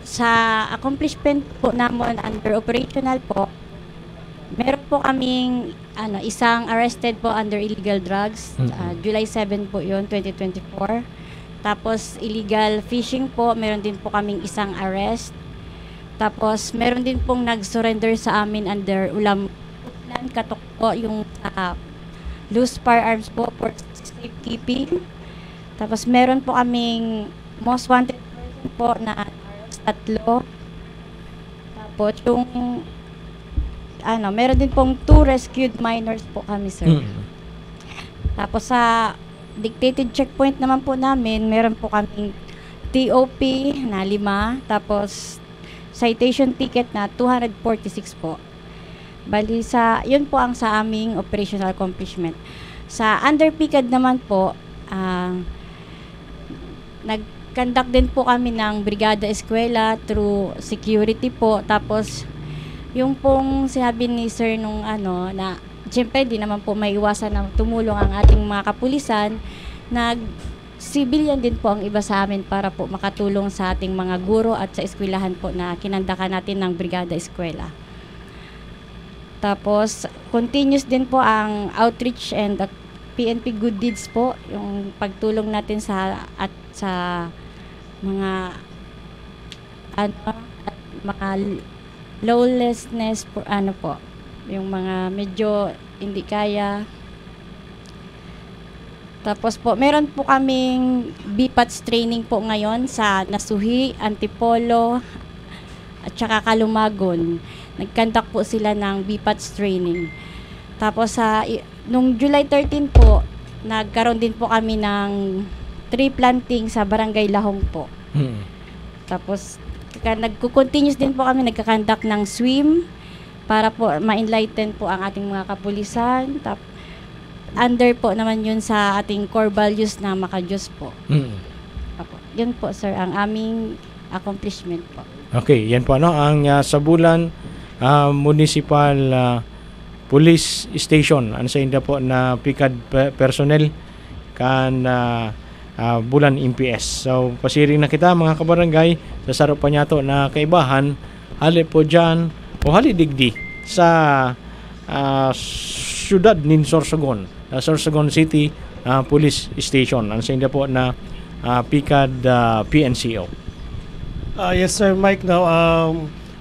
Sa accomplishment po naman under operational po, meron po kaming isang arrested po under illegal drugs. July 7 po yun, 2024. Tapos illegal fishing po, meron din po kaming isang arrest. Tapos meron din pong nag-surrender sa amin under ulam katok po yung loose firearms po for safekeeping. Tapos meron po kaming most wanted person po na arrest 3. Tapos yung meron din pong 2 rescued minors po kami, sir. Tapos sa dictated checkpoint naman po namin, meron po kaming TOP na 5, tapos citation ticket na 246 po. Bali yun po ang sa aming operational accomplishment. Sa under PICAD naman po, nag-conduct din po kami ng Brigada Eskwela through security po. Tapos yung pong sinabi ni sir nung na siyempre di naman po maiwasan na tumulong ang ating mga kapulisan, civilian din po ang iba sa amin para po makatulong sa ating mga guro at sa eskwelahan po na kinandakan natin ng Brigada Eskwela. Tapos continuous din po ang outreach and PNP Good Deeds po, yung pagtulong natin sa mga mga lawlessness po, yung mga medyo hindi kaya. Tapos po, meron po kaming BPATS training po ngayon sa Nasuhi, Antipolo, at saka Kalumagon. Nag-conduct po sila ng BPATS training. Tapos nung July 13 po, nagkaroon din po kami ng tree planting sa Barangay Lahong po. Tapos, nagko-continuous din po kami, nagka-conduct ng swim para po ma-enlighten po ang ating mga kapulisan. Under po naman yun sa ating core values na makajos po. Yun po, sir, ang aming accomplishment po. Okay, yan po ang sa bulan municipal police station ano sa inda po na pikad personnel kan bulan MPS. So pasiring na kita mga kabarangay sa saro pa nyato na kaibahan hali po dyan o hali digdi sa syudad nin Sorsogon, Sorsogon City Police Station ano sa inda po na pikad PNCO. Yes sir Mike, now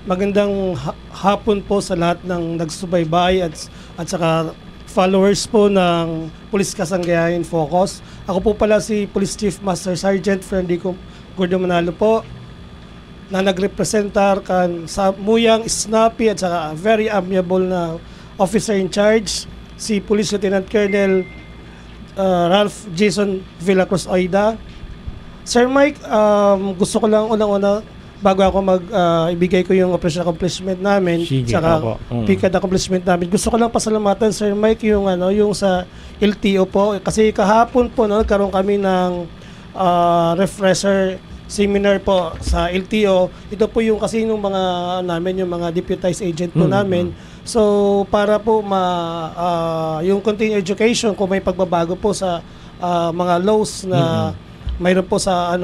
magandang hapon po sa lahat ng nagsubaybay at saka followers po ng Police Kasanggayahin Focus. Ako po pala si Police Chief Master Sergeant Fernando Gordo Manalo po, na nagrepresentar kan sa muyang snappy at saka very amiable na officer in charge, si Police Lieutenant Colonel Ralph Jason Villacruz Oida. Sir Mike, gusto ko lang unang-una bago ako ibigay ko yung operation accomplishment namin, saka pikad accomplishment namin. Gusto ko lang pasalamatan Sir Mike yung yung sa LTO po kasi kahapon po nagkaroon kami ng refresher seminar po sa LTO. Ito po yung kasi yung mga namin yung mga deputized agent po namin. So para po yung continuing education kung may pagbabago po sa mga laws na mayroon po sa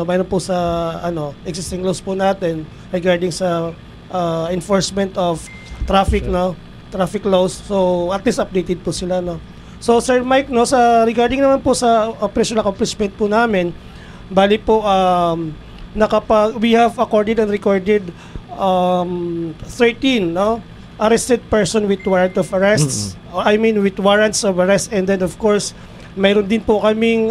existing laws po natin regarding sa enforcement of traffic traffic laws. So at least updated po sila So Sir Mike sa regarding naman po sa operational accomplishment po namin, bali po we have accorded and recorded 13 arrested person with warrant of arrests. I mean with warrants of arrest, and then of course mayroon din po kaming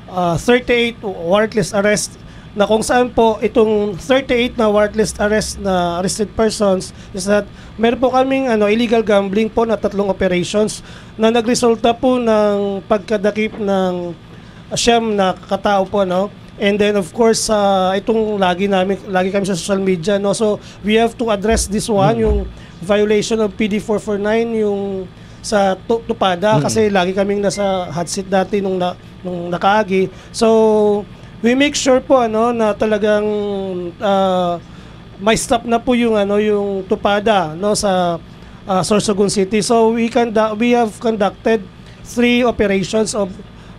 38 warrantless arrest na kung saan po itong 38 na warrantless arrest na arrested persons is that meron po kaming illegal gambling po na 3 operations na nagresulta po ng pagkadakip ng siyam na katao po and then of course itong lagi kami sa social media so we have to address this one yung violation of PD 449 yung sa Tupada kasi lagi kaming nasa hot seat dati nung nakaagi. So we make sure po na talagang may stop na po yung yung Tupada sa Sorsogon City. So we have conducted 3 operations of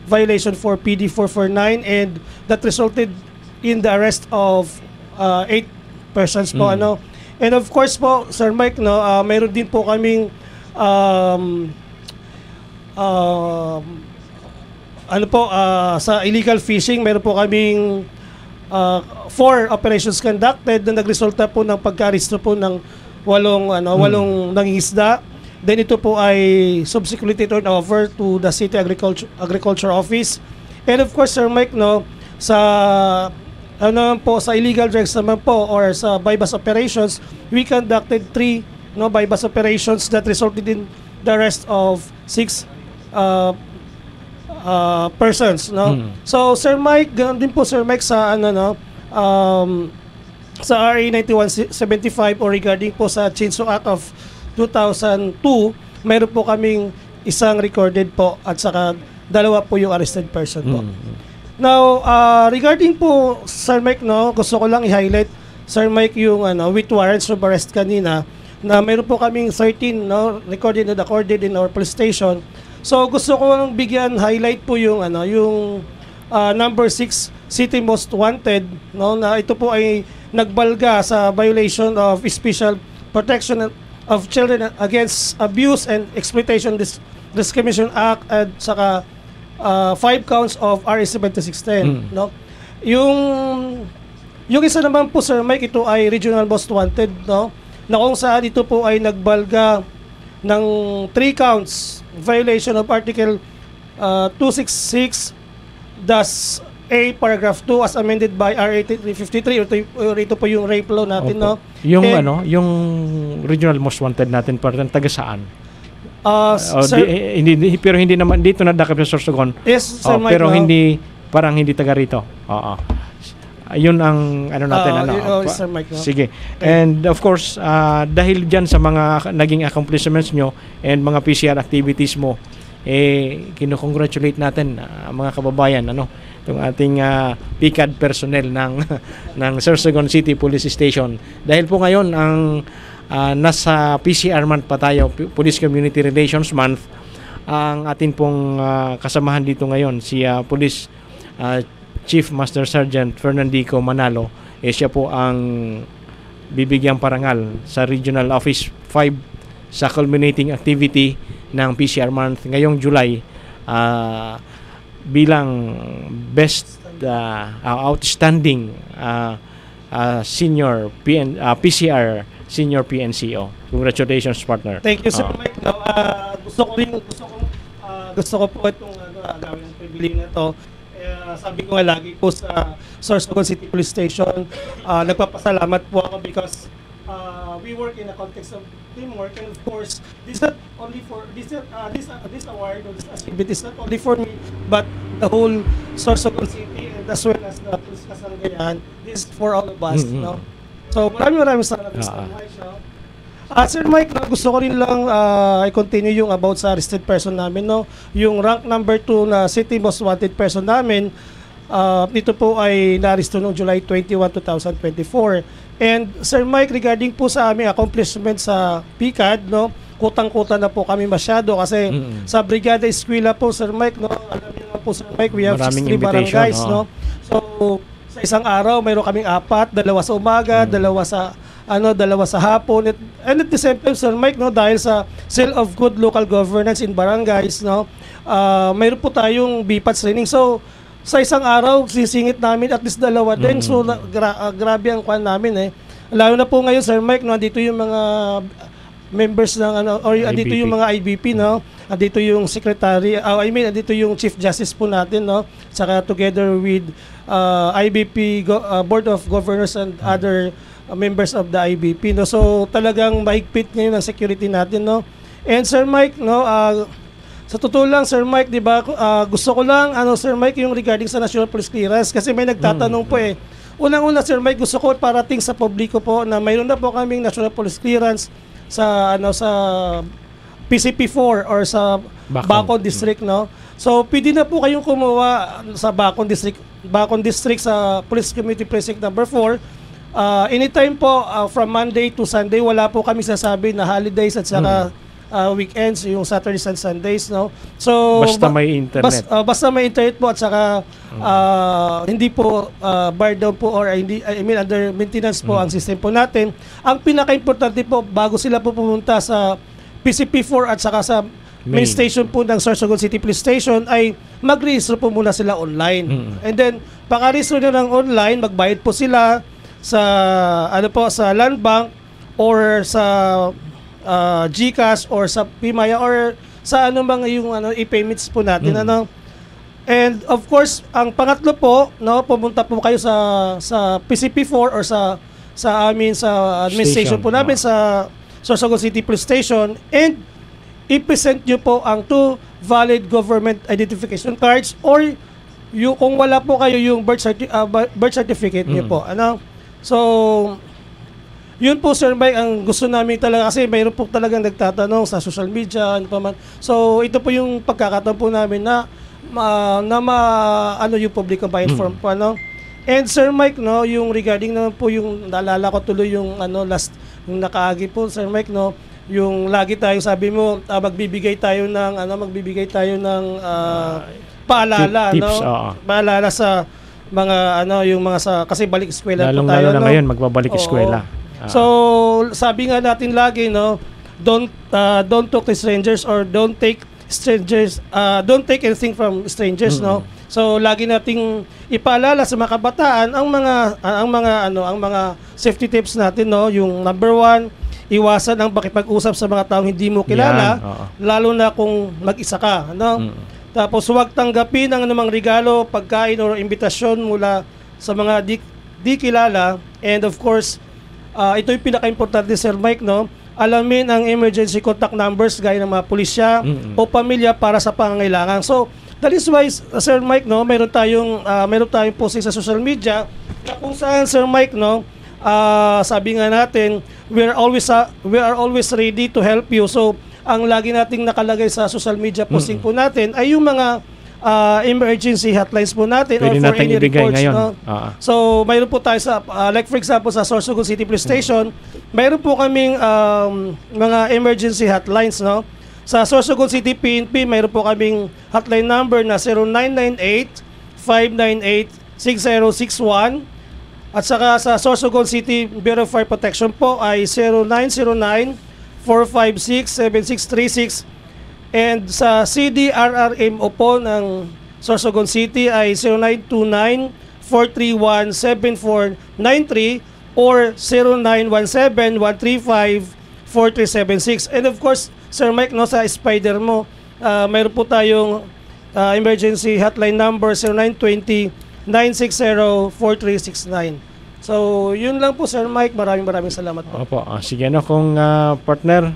violation for PD 449 and that resulted in the arrest of 8 persons po And of course po Sir Mike mayroon din po kaming sa illegal fishing, meron po kaming 4 operations conducted na nagresulta po ng pagka-arresto po ng 8 nangingisda. Then ito po ay subsequently turned over to the City Agriculture Office. And of course Sir Mike sa sa illegal drugs naman po or sa bypass operations, we conducted 3 bypass operations that resulted in the arrest of 6 persons So Sir Mike, ganoon din po Sir Mike sa sa RA 9175 or regarding po sa Chainsaw Act of 2002, mayroon po kaming isang recorded po at saka 2 po yung arrested person po. Now, regarding po Sir Mike gusto ko lang i-highlight Sir Mike yung with warrants of arrest kanina na mayroon po kaming 13 recorded and accorded in our police station. So gusto ko lang bigyan highlight po yung yung number 6 City Most Wanted na ito po ay nagbalga sa violation of special protection of children against abuse and exploitation Discrimination Act at saka 5 counts of RA 7610, no? Yung isa naman po, Sir Mike, ito ay Regional Most Wanted, no? Na kung saan ito po ay nagbalga ng 3 counts violation of Article 266-A paragraph 2 as amended by RA 353 or ito po yung rape law natin, no? Yung And, yung Regional Most Wanted natin, parang taga saan? Sir, Pero hindi naman dito nadakip sa Sorsogon. yes, Sir Mike, Pero no? parang hindi taga rito. Oo. Yun ang ano natin Sir Mike, no? Sige. And of course, dahil diyan sa mga naging accomplishments nyo and mga PCR activities mo, kino-congratulate natin mga kababayan, itong ating PCAD personnel ng Sorsogon City Police Station. Dahil po ngayon ang nasa PCR month pa tayo, Police Community Relations Month, ang atin pong kasamahan dito ngayon si Police Chief Master Sergeant Fernandico Manalo, siya po ang bibigyang parangal sa Regional Office 5 sa culminating activity ng PCR month ngayong July bilang best outstanding senior PCR senior PNCO. Congratulations, partner. Thank you, Sir Mike. No, gusto ko po itong gawin ng privilege na ito. Sabi ko nga lagi po sa Sorsogon City Police Station, nagpapasalamat po ako because we work in a context of teamwork, and of course, this is not only for this award or this achievement is not only for me, but the whole Sorsogon City and as well as the Police Kasangayan. This is for all of us, no? So maraming salamat, Mr. Mike. Sir Mike, gusto ko rin lang i-continue yung about sa arrested person namin, no? Yung rank number 2 na City Most Wanted person namin, ito po ay na-arresto noong July 21, 2024. And Sir Mike, regarding po sa aming accomplishment sa PCAD, no? Kutang-kuta na po kami masyado kasi sa Brigada Eskwela po, Sir Mike, no? Alam niyo naman po, Sir Mike, we have 63 barangays, no? So sa isang araw, mayroon kaming 4, 2 sa umaga, 2 sa hapon, and at the same time, Sir Mike, no, dahil sa Seal of Good Local Governance in Barangays, no, mayroon po tayong BPATS training. So sa isang araw, sisingit namin at least 2 din. So grabe ang kwan namin, lalo na po ngayon, Sir Mike, no, dito yung mga members ng dito yung mga IBP, no, dito yung secretary, dito yung Chief Justice po natin, no, saka together with IBP Board of Governors and other members of the IBP, no. So talagang mahigpit ngayon ang security natin, no. And Sir Mike, no, sa totoo lang, Sir Mike, di ba, gusto ko lang Sir Mike, yung regarding sa National Police Clearance kasi may nagtatanong po Unang-una, Sir Mike, gusto ko parating sa publiko po na mayroon na po kaming National Police Clearance sa sa PCP4 or sa Bacon District, no. So pwede na po kayong kumuha sa Bacon District sa Police Community Precinct number 4. Anytime po, from Monday to Sunday, wala po kami sasabi na holidays at saka weekends, yung Saturdays and Sundays, no? So basta may internet. Basta may internet po at saka hindi po bar down po or under maintenance po ang system po natin. Ang pinaka-importante po, bago sila po pumunta sa PCP4 at saka sa main station po ng Sorsogon City Police Station ay mag-register po muna sila online. And then, paka-register na ng online, magbayad po sila sa sa Land Bank or sa GCash or sa PMaya or sa mga yung i-payments po natin, And of course, ang pangatlo po, no, pumunta po kayo sa PCP4 or sa administration po namin sa Sorsogon City Police Station, and i-present nyo po ang 2 valid government identification cards or kung wala po kayo yung birth certificate nyo po. So, yun po, Sir Mike, ang gusto namin talaga kasi mayroon po talagang nagtatanong sa social media, So, ito po yung pagkakataon po namin na yung public ba inform po, And Sir Mike, no, yung regarding naman po yung naalala ko tuloy yung yung nakaagi po, Sir Mike, no, yung lagi tayo sabi mo magbibigay tayo ng paalala, tips, paalala sa mga yung mga kasi balik eskwela po tayo, lalo na ngayon magbabalik eskwela. So sabi nga natin lagi, no, don't talk to strangers or don't take strangers, don't take anything from strangers, no? So lagi nating ipaalala sa mga kabataan ang mga safety tips natin, no? Yung number 1, iwasan ang pakipag-usap sa mga taong hindi mo kilala, lalo na kung mag-isa ka, no? Tapos huwag tanggapin ang anumang regalo, pagkain o imbitasyon mula sa mga di kilala. And of course, ito yung pinaka-importante, Sir Mike, no? Alamin ang emergency contact numbers gaya ng mga pulisya o pamilya para sa pangangailangan. So, that is why, Sir Mike, no, meron tayong posting sa social media na kung saan, Sir Mike, no, sabi nga natin, we are always ready to help you. So, ang lagi nating nakalagay sa social media posting po natin ay yung mga emergency hotlines po natin. Pwede or for natin any ibigay reports, ngayon. no? So, mayroon po tayo sa, like for example, sa Sorsogon City Police Station, mayroon po kaming mga emergency hotlines, no? Sa Sorsogon City PNP, mayroon po kaming hotline number na 0998-598-6061. At saka sa Sorsogon City Bureau of Fire Protection po ay 0909-456-7636. And sa CDRRMO po ng Sorsogon City ay 0929-431-7493 or 0917-135-4376. And of course, Sir Mike, no, sa Spider mo, mayroon po tayong emergency hotline number 0920-960-4369. So, yun lang po, Sir Mike. Maraming salamat po. Opo. Sige, no, kung partner,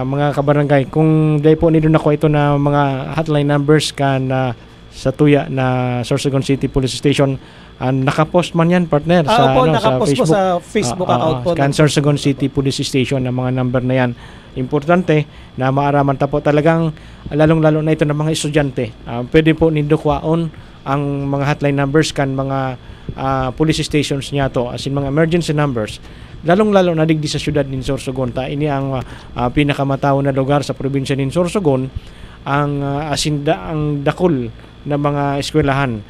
mga kabarangay, kung dahil po nito na ko ito na mga hotline numbers na sa tuya na Sorsogon City Police Station, nakapost man yan, partner, sa, opo, sa nakapost Facebook. po sa Facebook account po. Sorsogon City Police Station na mga number na yan. Importante na maaraman ta po talagang, lalong-lalo na ito ng mga estudyante. Pwede po nindo kwaon ang mga hotline numbers mga police stations niya to, as in mga emergency numbers, lalong-lalo na digdi sa syudad ng Sorsogon. Ini ang pinakamatao na lugar sa probinsya ng Sorsogon, ang dakol na mga eskwelahan.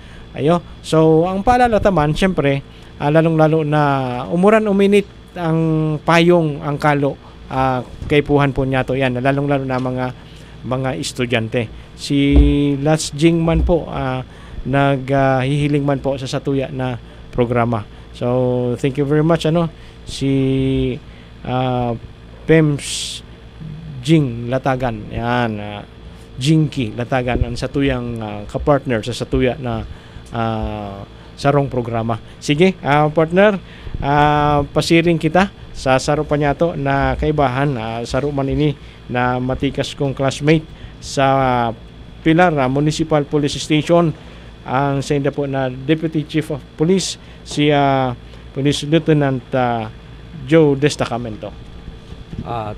So, ang paalala taman, syempre, lalong-lalo na uminit ang payong, ang kalo, kaipuhan po niya to. Yan, lalong-lalo na mga estudyante. Si Las Jingman po, naghihiling man po sa satuya na programa. So, thank you very much. Si Pems Jing Latagan. Yan, Jinky Latagan, ang satuyang kapartner sa satuya na sarong programa. Sige, partner, pasiring kita sa saro pa niya to na kaibahan, saro man ini na matikas kong classmate sa Pilar Municipal Police Station, ang sa po na Deputy Chief of Police, si Police Lieutenant Joe Destacamento.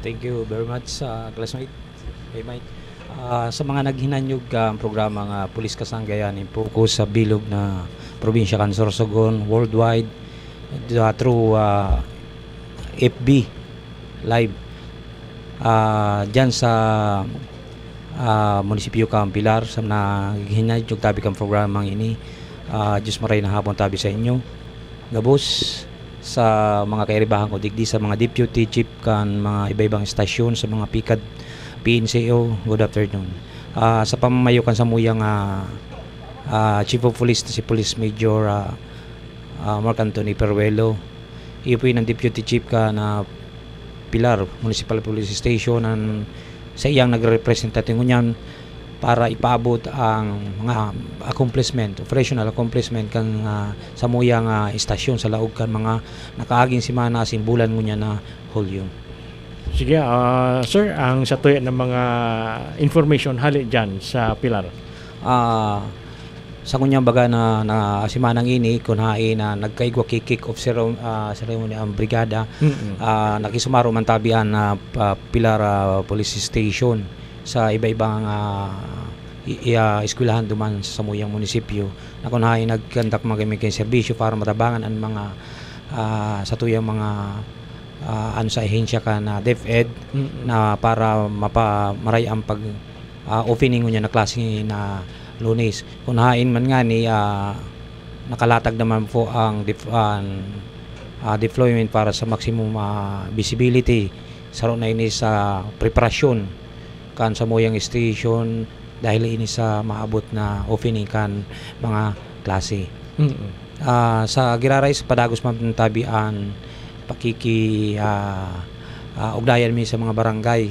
Thank you very much, classmate. Hey, Mike. Sa mga naghinanyog ang programa nga Police Kasanggayanin focus sa bilog na probinsya kan Sorsogon worldwide through FB live dyan sa munisipyo kang Pilar sa naghinanyog tabi kang programang ini. Diyos maray na hapon tabi sa inyo gabos sa mga kairibahan ko digdi sa mga deputy chief kan mga iba-ibang estasyon sa mga pikad PNCO. Good afternoon. Sa pamamayo kan sa muyang Chief of Police si Police Major Mark Anthony Peruelo, iyo po ng Deputy Chief ka na Pilar Municipal Police Station, sa iyang nagrepresentative niyan para ipaabot ang mga operational accomplishment kan sa muyang istasyon sa laog kan mga nakaaging simana simbulan ngunya na Hulyo. Sige, sir, ang satuya ng mga information hali dyan sa Pilar. Sa kunyang baga na simanang ini kunhain na nagkaigwa kick off ceremony ang brigada, nakisumaro man tabian na Pilar Police Station sa iba-ibang eskwelahan duman sa muyang munisipyo na kunhain nagkandak mga serbisyo para matabangan ang mga sa tuyang mga sa ahensya ka na DepEd na para maray ang pag opening niya na klase na Lunes. Kunhain man nga ni nakalatag naman po ang deployment para sa maximum visibility sa na ini sa preparasyon kan sa moyang station dahil ini sa maabot na opening kan mga klase. Sa giraray sa padagos man tabian pakiki ugnayan mi sa mga barangay,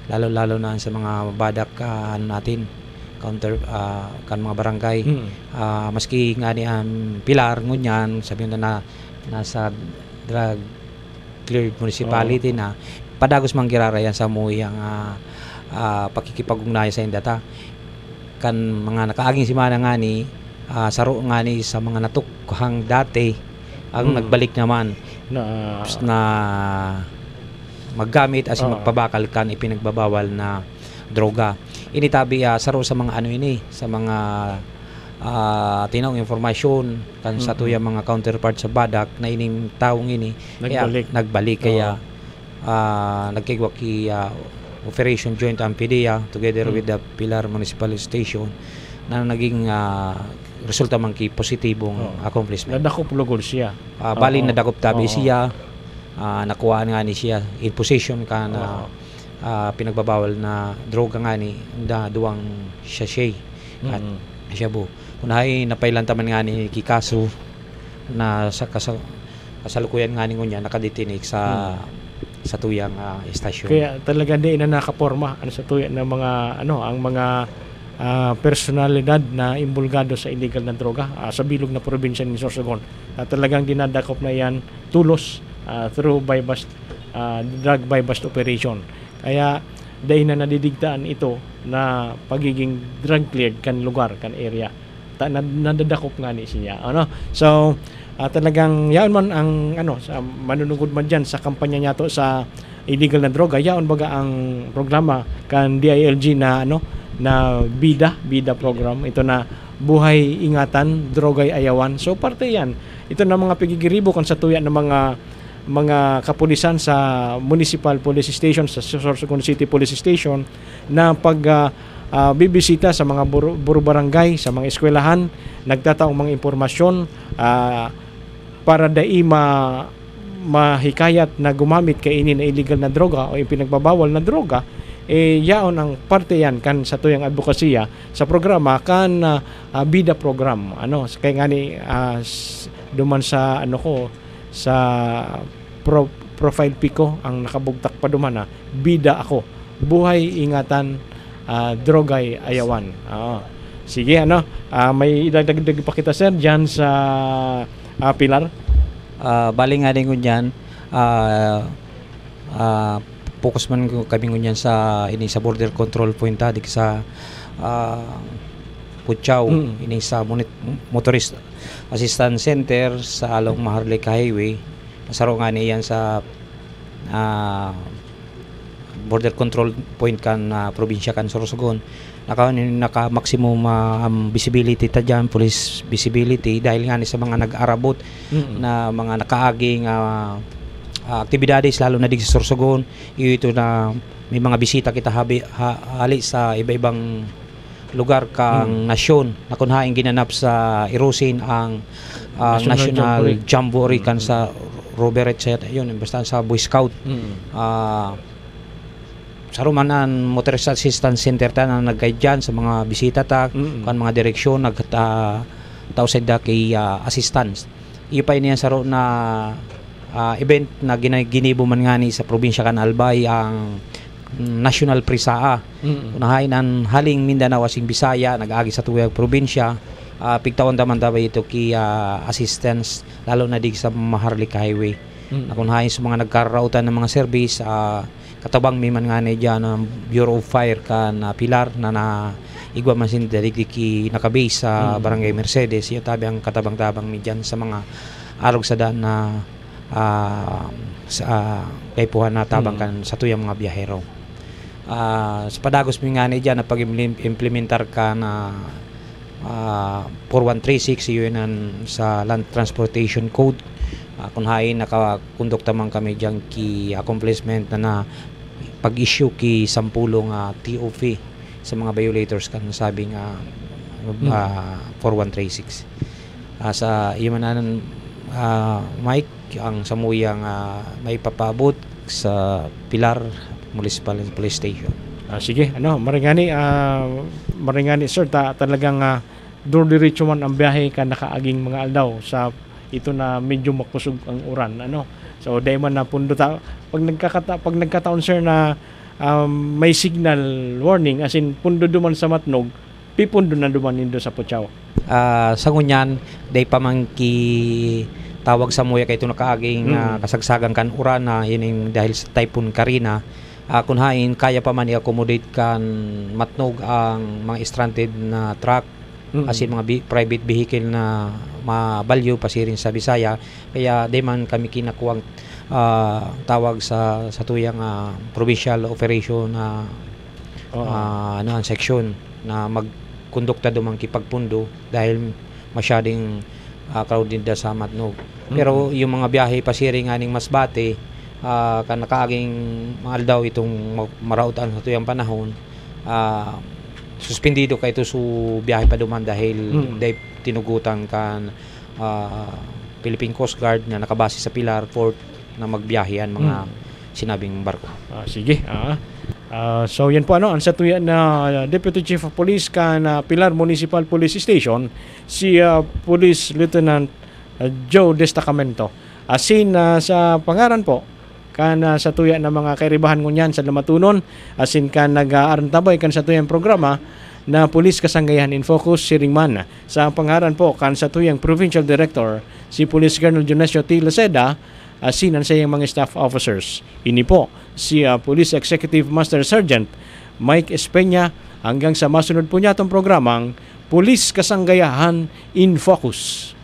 lalo na sa mga badak natin counter kan mga barangay. Maski nga ni Pilar ngunyan sabi na nasa drug cleared municipality na padagos man girarayan sa moyang pakikipag-ugnayan sa indata kan mga nakaaging simana nga ni saro nga ni sa mga natukhang dati ang nagbalik naman na maggamit as magpabakal kan ipinagbabawal na droga. Initabi saro sa mga ano ini sa mga tinawang informasyon kan sa tuyang mga counterpart sa badak na ining taong ini nagbalik kaya nagkigwaki Operation Joint Ampedia together with the Pilar Municipal Station na naging resulta man ki positibong accomplishment. Nadakop lugod siya. Bali nadakop tabi siya, nakuhaan nga ni siya in possession ka na pinagbabawal na droga nga ni duwang sachet at shabu. Kunahay napailan taman nga ni kikaso na sa kasalukuyan nga ni ngunya nakadetinik sa tuyang estasyon. Kaya talaga di na nakaporma sa tuyang ng mga ang mga personalidad na imbulgado sa illegal na droga sa bilog na probinsya ni Sorsogon. Talagang dinadakop na yan tulos through drug by bust operation. Kaya dahil na nadidigtaan ito na pagiging drug cleared kan lugar, kan area. Nadadakop nga ni siya. So talagang yaon man ang sa manunugod man diyan sa kampanya niya to sa illegal na droga, yaon baga ang programa kan DILG na na bida program. Ito na buhay ingatan, drogay ayawan. So parte yan. Ito na mga pigigiribo kan sa tuya ng mga kapulisan sa municipal police station, sa Sorsogon City Police Station na pag bibisita sa mga buro barangay, sa mga eskwelahan, nagtataong mga impormasyon para dai mahikayat na gumamit kainin na illegal na droga o yung pinagbabawal na droga, yaon ang parte yan kan sa tuyang advokasya sa programa kan bida program. Kaya nga ni duman sa sa profile pico ang nakabugtak pa duman bida ako, buhay ingatan, drogay ayawan. Sige, may idagdag pa kita sir dyan sa Pilar. Bali nga din ko dyan, focus man kami ngunyan sa border control point dik sa Puchaw, ini sa motorist assistance center sa Along Maharlika Highway. Nasaro nga niyan sa border control point kan probinsya kan Sorsogon. Naka maximum visibility ta dyan, police visibility dahil nga ni sa mga nag-arabot na mga nakaaging aktibidades lalo na di sa Sorsogon. Ito na may mga bisita kita hali sa iba-ibang lugar kang nasyon na kunhaing ginanap sa Irusin ang National Jamboree kan sa Robert yun basta sa Boy Scout. Sa Romanan Motorist Assistance Center ta na nag-guide dyan sa mga bisita ta kan mga direksyon nagtawsad da kay assistance. Ipay niya sa na event na ginibo man nga ni sa probinsya kan Albay ang National Prisaa. Unahain ang haling Mindanao asing Bisaya nag-agi sa tuyang probinsya. Pigtaon daman daw ito ki assistance lalo na dig sa Maharlika Highway. Nakunhain sa mga nagkarautan ng mga service katabang may man nga na dyan ang Bureau of Fire kan Pilar na igwa man sin ki nakabase sa Barangay Mercedes. Yung tabi ang katabang-tabang mi dyan sa mga arog sa daan na kaipuhan na tabang kan sa tuyang mga biyahero. Sa padagos mi nga na dyan na pag-implementar ka na 4136 yun sa Land Transportation Code. Kung hain nakakondukta man kami dyan ki accomplishment na pag-issue ki sampulong TOP sa mga violators kan sabing 4136. Sa imanan Mike ang samuyang may papabot sa Pilar Municipal Police Station. Sige, maringani sir, talagang diretso man ang biyahe ka nakaaging mga aldaw sa ito na medyo makusog ang uran, So dahil man na pundo pag nagkataon sir na may signal warning, as in pundo duman sa Matnog, pipundo na duman nindo sa Putyaw. Sa ngunyan, day pamangki tawag sa muya kay ito nakaaging kasagsagan kan uran na yun dahil sa Typhoon Karina. Kung hain, kaya pa man i-accommodate kan Matnog ang mga stranded na truck, as in mga private vehicle na mabalyo pasirin sa Bisaya. Kaya day man kami kinakuwang tawag sa tuyang provincial operation ang section na magkondukta dumang kipagpundo dahil masyading crowded sa Matnog. Pero yung mga biyahe pasiring aning Masbate, kan nakaaging mga aldaw itong marautan sa tuyang panahon, suspendido ka ito su biyahe pa duman dahil dahil tinugutan kan Philippine Coast Guard na nakabase sa Pilar Fort na magbiyahean mga sinabing barko. Sige. So yan po ang sa tuya na Deputy Chief of Police kan Pilar Municipal Police Station, si Police Lieutenant Joe Destacamento. Asin sa pangaran po kan sa tuya na mga kairibahan ngunyan sa Lamatunon, asin kan nag-aarantabay kan sa tuyang programa na Police Kasanggayan in Focus Siringman. Sa pangaran po kan sa tuyang Provincial Director, si Police Colonel Dionisio T. Laceda, asin ang sayang mga staff officers. Ini po si Police Executive Master Sergeant Mike Espeña, hanggang sa masunod po niya itong programang Police Kasanggayahan in Focus.